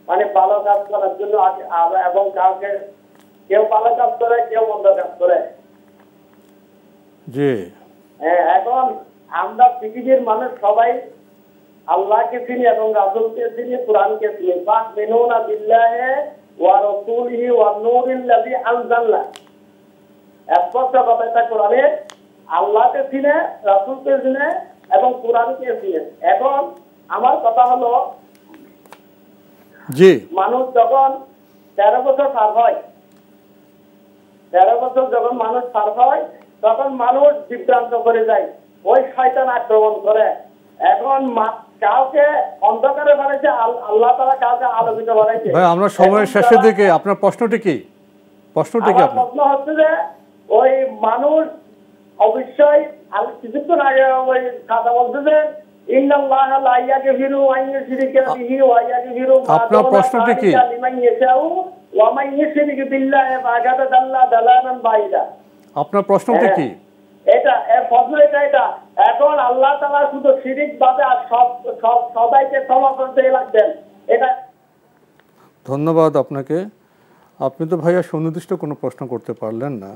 মানে ভালো কাজ করার জন্য, এবং কাউকে কেউ ভালো কাজ করে, কেউ মন্দ কাজ করে, জি। হ্যাঁ, এখন আমরা পৃথিবীর মানুষ সবাই আল্লাহকে চিনি এবং রাসূলকে চিনি, কোরআনকে চিনি। ফামিনুনা বিল্লাহি ওয়া রাসূলিহি ওয়া নূরিল্লাযী আনজালনা, স্পষ্ট কথা এটা কোরআনে, আল্লাহকে চিনে, রাসূলকে চিনে এবং কোরআনকে চিনে। এখন আমার কথা হলো, জি, মানুষ যখন 13 বছর পার হয়, 13 বছর যখন মানুষ পার হয়, তখন মানুষ বিভ্রান্ত করে যায়, ওই শয়তান আক্রমণ করে। এখন কাউকে অন্ধকারে বানাইছে, আল্লাহ তাআলা কাউকে আলোকিত বানাইছে। ভাই, আমরা সময়ের শেষের দিকে, আপনার প্রশ্নটি কি? প্রশ্ন হচ্ছে যে ওই মানুষ অবশ্যই কিছুক্ষণ আগে ওই কথা বলছে যে ইন্নাল্লাহা লা ইয়াগফিরু আন ইউশরিকা বিহি ওয়া ইয়াগফিরু মা আপনার প্রশ্নটি কি? লিমান ইয়াশাউ ওয়া মান ইউশরিক বিল্লাহি ফাকাদ দাল্লা দালালান বাইদা। আপনার প্রশ্নটি কি? এটা প্রশ্ন এটা এখন আল্লাহ তাআলা শুধু শিরিক বাদে আর সবাইকে ক্ষমা করতে লাগবেন, এটা। ধন্যবাদ আপনাকে। আপনি তো ভাইয়া সুনির্দিষ্ট কোনো প্রশ্ন করতে পারলেন না।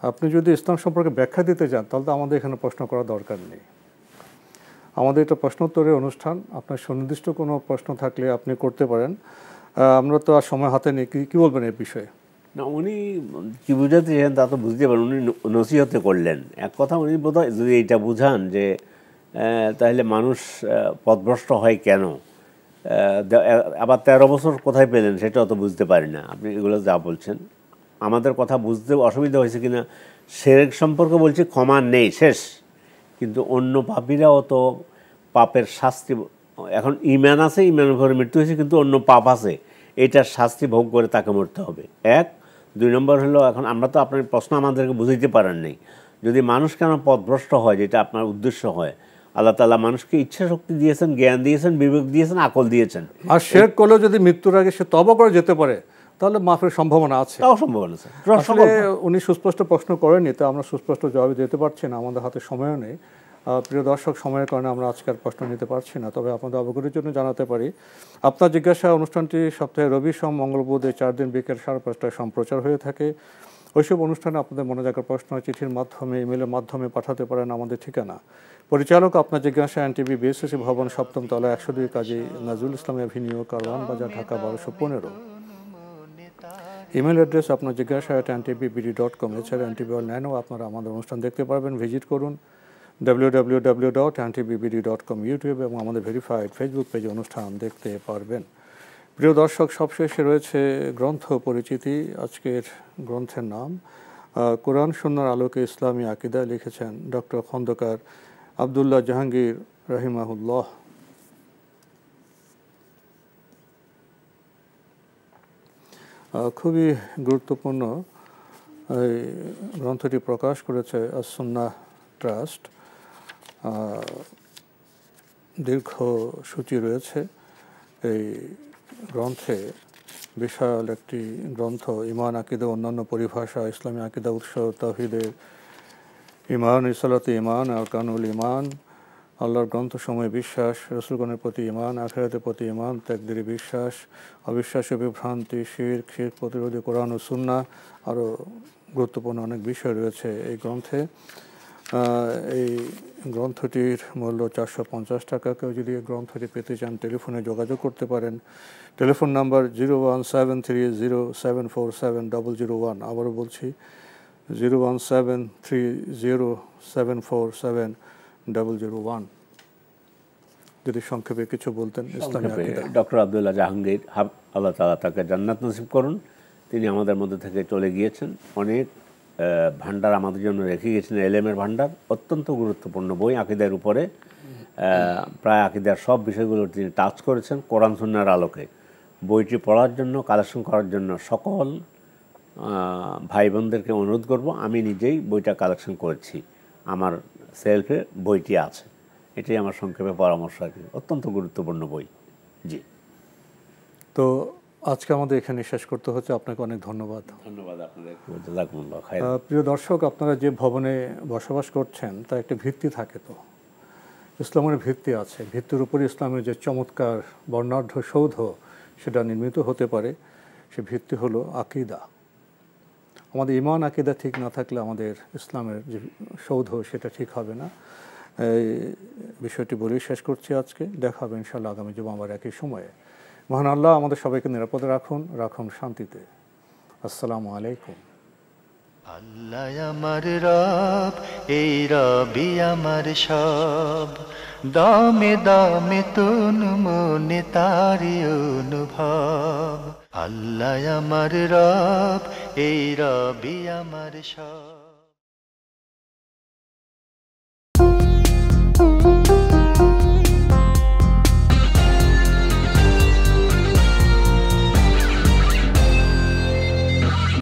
আপনি যদি ইসলাম সম্পর্কে ব্যাখ্যা দিতে চান তাহলে তো আমাদের এখানে প্রশ্ন করার দরকার নেই। আমাদের এটা প্রশ্নোত্তরের অনুষ্ঠান। আপনার সুনির্দিষ্ট কোনো প্রশ্ন থাকলে আপনি করতে পারেন। আমরা তো আর সময় হাতে নেই। কি বলবেন এই বিষয়ে? না, উনি কি বুঝাতে চান তা তো বুঝতে পারেন, উনি নসিহতে করলেন। এক কথা উনি বোধহয় যদি এইটা বুঝান যে তাহলে মানুষ পথভ্রষ্ট হয় কেন, আবার 13 বছর কোথায় পেলেন সেটাও তো বুঝতে পারি না। আপনি এগুলো যা বলছেন আমাদের কথা বুঝতে অসুবিধা হয়েছে কিনা। শিরক সম্পর্কে বলছি ক্ষমা নেই, শেষ। কিন্তু অন্য পাপীরাও তো পাপের শাস্তি, এখন ঈমান আছে, ঈমানের উপরে মৃত্যু হয়েছে, কিন্তু অন্য পাপ আছে, এটার শাস্তি ভোগ করে তাকে মরতে হবে। 1 2 নম্বর হলো, এখন আমরা তো আপনার প্রশ্ন আমাদেরকে বুঝাইতে পারেন নাই। যদি মানুষ কেন পথভ্রষ্ট হয়, যেটা আপনার উদ্দেশ্য হয়, আল্লাহ তাআলা মানুষকে ইচ্ছা শক্তি দিয়েছেন, জ্ঞান দিয়েছেন, বিবেক দিয়েছেন, আকল দিয়েছেন। আর শিরক করলেও যদি মৃত্যুর আগে সে তওবা করে যেতে পারে তাহলে মাফের সম্ভাবনা আছে। তাও সম্ভাবনা আছে। আসলে উনি সুস্পষ্ট প্রশ্ন করেননি, তো আমরা সুস্পষ্ট জবাব দিতে পারছি না, আমাদের হাতে সময়ও নেই। প্রিয় দর্শক, সময়ের কারণে আমরা আজকের প্রশ্ন নিতে পারছি না। তবে আপনাদের অবগতির জন্য জানাতে পারি, আপনার জিজ্ঞাসা অনুষ্ঠানটি সপ্তাহে রবি, সোম, মঙ্গল, বুধ এই 4 দিন বিকেল 5:30টায় সম্প্রচার হয়ে থাকে। ওইসব অনুষ্ঠানে আপনাদের মনে থাকা প্রশ্ন চিঠির মাধ্যমে, ইমেলের মাধ্যমে পাঠাতে পারেন আমাদের ঠিকানা। পরিচালক আপনার জিজ্ঞাসা, এনটিভি বিএসএসি ভবন, 7ম তলা, 102 কাজী নজরুল ইসলাম এভিনিউ, কারওয়ান বাজার, ঢাকা 1215। ইমেল অ্যাড্রেস আপনার জিজ্ঞাসা @ntbd.com। এছাড়া এনটিভি অনলাইনেও আপনারা আমাদের অনুষ্ঠান দেখতে পারবেন। ভিজিট করুন www.ntbbd.com। ইউটিউব এবং আমাদের ভেরিফাইড ফেসবুক পেজে অনুষ্ঠান দেখতে পারবেন। প্রিয় দর্শক, সবশেষে রয়েছে গ্রন্থ পরিচিতি। আজকের গ্রন্থের নাম কোরআন সুন্নাহর আলোকে ইসলামী আকীদা, লিখেছেন ডক্টর খন্দকার আব্দুল্লাহ জাহাঙ্গীর রাহিমাহুল্লাহ। খুবই গুরুত্বপূর্ণ এই গ্রন্থটি প্রকাশ করেছে আস-সুন্নাহ ট্রাস্ট। দীর্ঘ সূচি রয়েছে এই গ্রন্থে, বিশাল একটি গ্রন্থ। ঈমান, আকীদা, অন্যান্য পরিভাষা, ইসলামী আকীদা, উৎস, তাওহীদের ঈমান, রিসালাতে ঈমান, আরকানুল ঈমান, আল্লাহর গ্রন্থসমূহে বিশ্বাস, রাসূলগণের প্রতি ঈমান, আখিরাতের প্রতি ঈমান, তাকদীরে বিশ্বাস, অবিশ্বাসী বিভ্রান্তি, শিরক প্রতিরোধী কোরআন ও সুন্নাহ, আরও গুরুত্বপূর্ণ অনেক বিষয় রয়েছে এই গ্রন্থে। এই গ্রন্থটির মূল্য 450 টাকা। কেউ যদি এই গ্রন্থটি পেতে চান টেলিফোনে যোগাযোগ করতে পারেন। Telephone number 01730747001। আবারও বলছি 01730747001। যদি সংক্ষেপে কিছু বলতেন ইসলামী আকীদা। ডক্টর আব্দুল্লাহ জাহাঙ্গীর, আল্লাহ তাআলা তাকে জান্নাত নসিব করুন। তিনি আমাদের মধ্যে থেকে চলে গিয়েছেন, অনেক ভান্ডার আমাদের জন্য রেখে গিয়েছেন, এলেমের ভান্ডার। অত্যন্ত গুরুত্বপূর্ণ বই আকীদার উপরে, প্রায় আকীদার সব বিষয়গুলো তিনি টাচ করেছেন কোরআন সুন্নাহর আলোকে। বইটি পড়ার জন্য, কালেকশন করার জন্য সকল ভাই বোনদেরকে অনুরোধ করব। আমি নিজেই বইটা কালেকশন করেছি, আমার সেলফে বইটি আছে। এটাই আমার সংক্ষেপে পরামর্শ আর কি। অত্যন্ত গুরুত্বপূর্ণ বই। জি, তো আজকে আমাদের এখানে শেষ করতে হচ্ছে। আপনাকে অনেক ধন্যবাদ। ধন্যবাদ আপনাদের। জাযাকুমুল্লাহ খাইর। প্রিয় দর্শক, আপনারা যে ভবনে বসবাস করছেন তা একটা ভিত্তি থাকে, তো ইসলামের ভিত্তি আছে। ভিত্তির উপরে ইসলামের যে চমৎকার বর্ণাঢ্য সৌধ সেটা নির্মিত হতে পারে। সে ভিত্তি হলো আকীদা। আমাদের ঈমান আকীদা ঠিক না থাকলে আমাদের ইসলামের যে সৌধ সেটা ঠিক হবে না। এই বিষয়টি বলেই শেষ করছি আজকে। দেখা হবে ইনশাআল্লাহ আগামী জুমাবার একই সময়ে। মহান আল্লাহ আমাদের সবাইকে নিরাপদে রাখুন শান্তিতে। আসসালামু আলাইকুম। আল্লাহ আমার রব, এই রবি আমার সব, দামে দামে তুন মনে তারি অনুভব। আল্লাহ আমার রব, এই রবি আমার সব।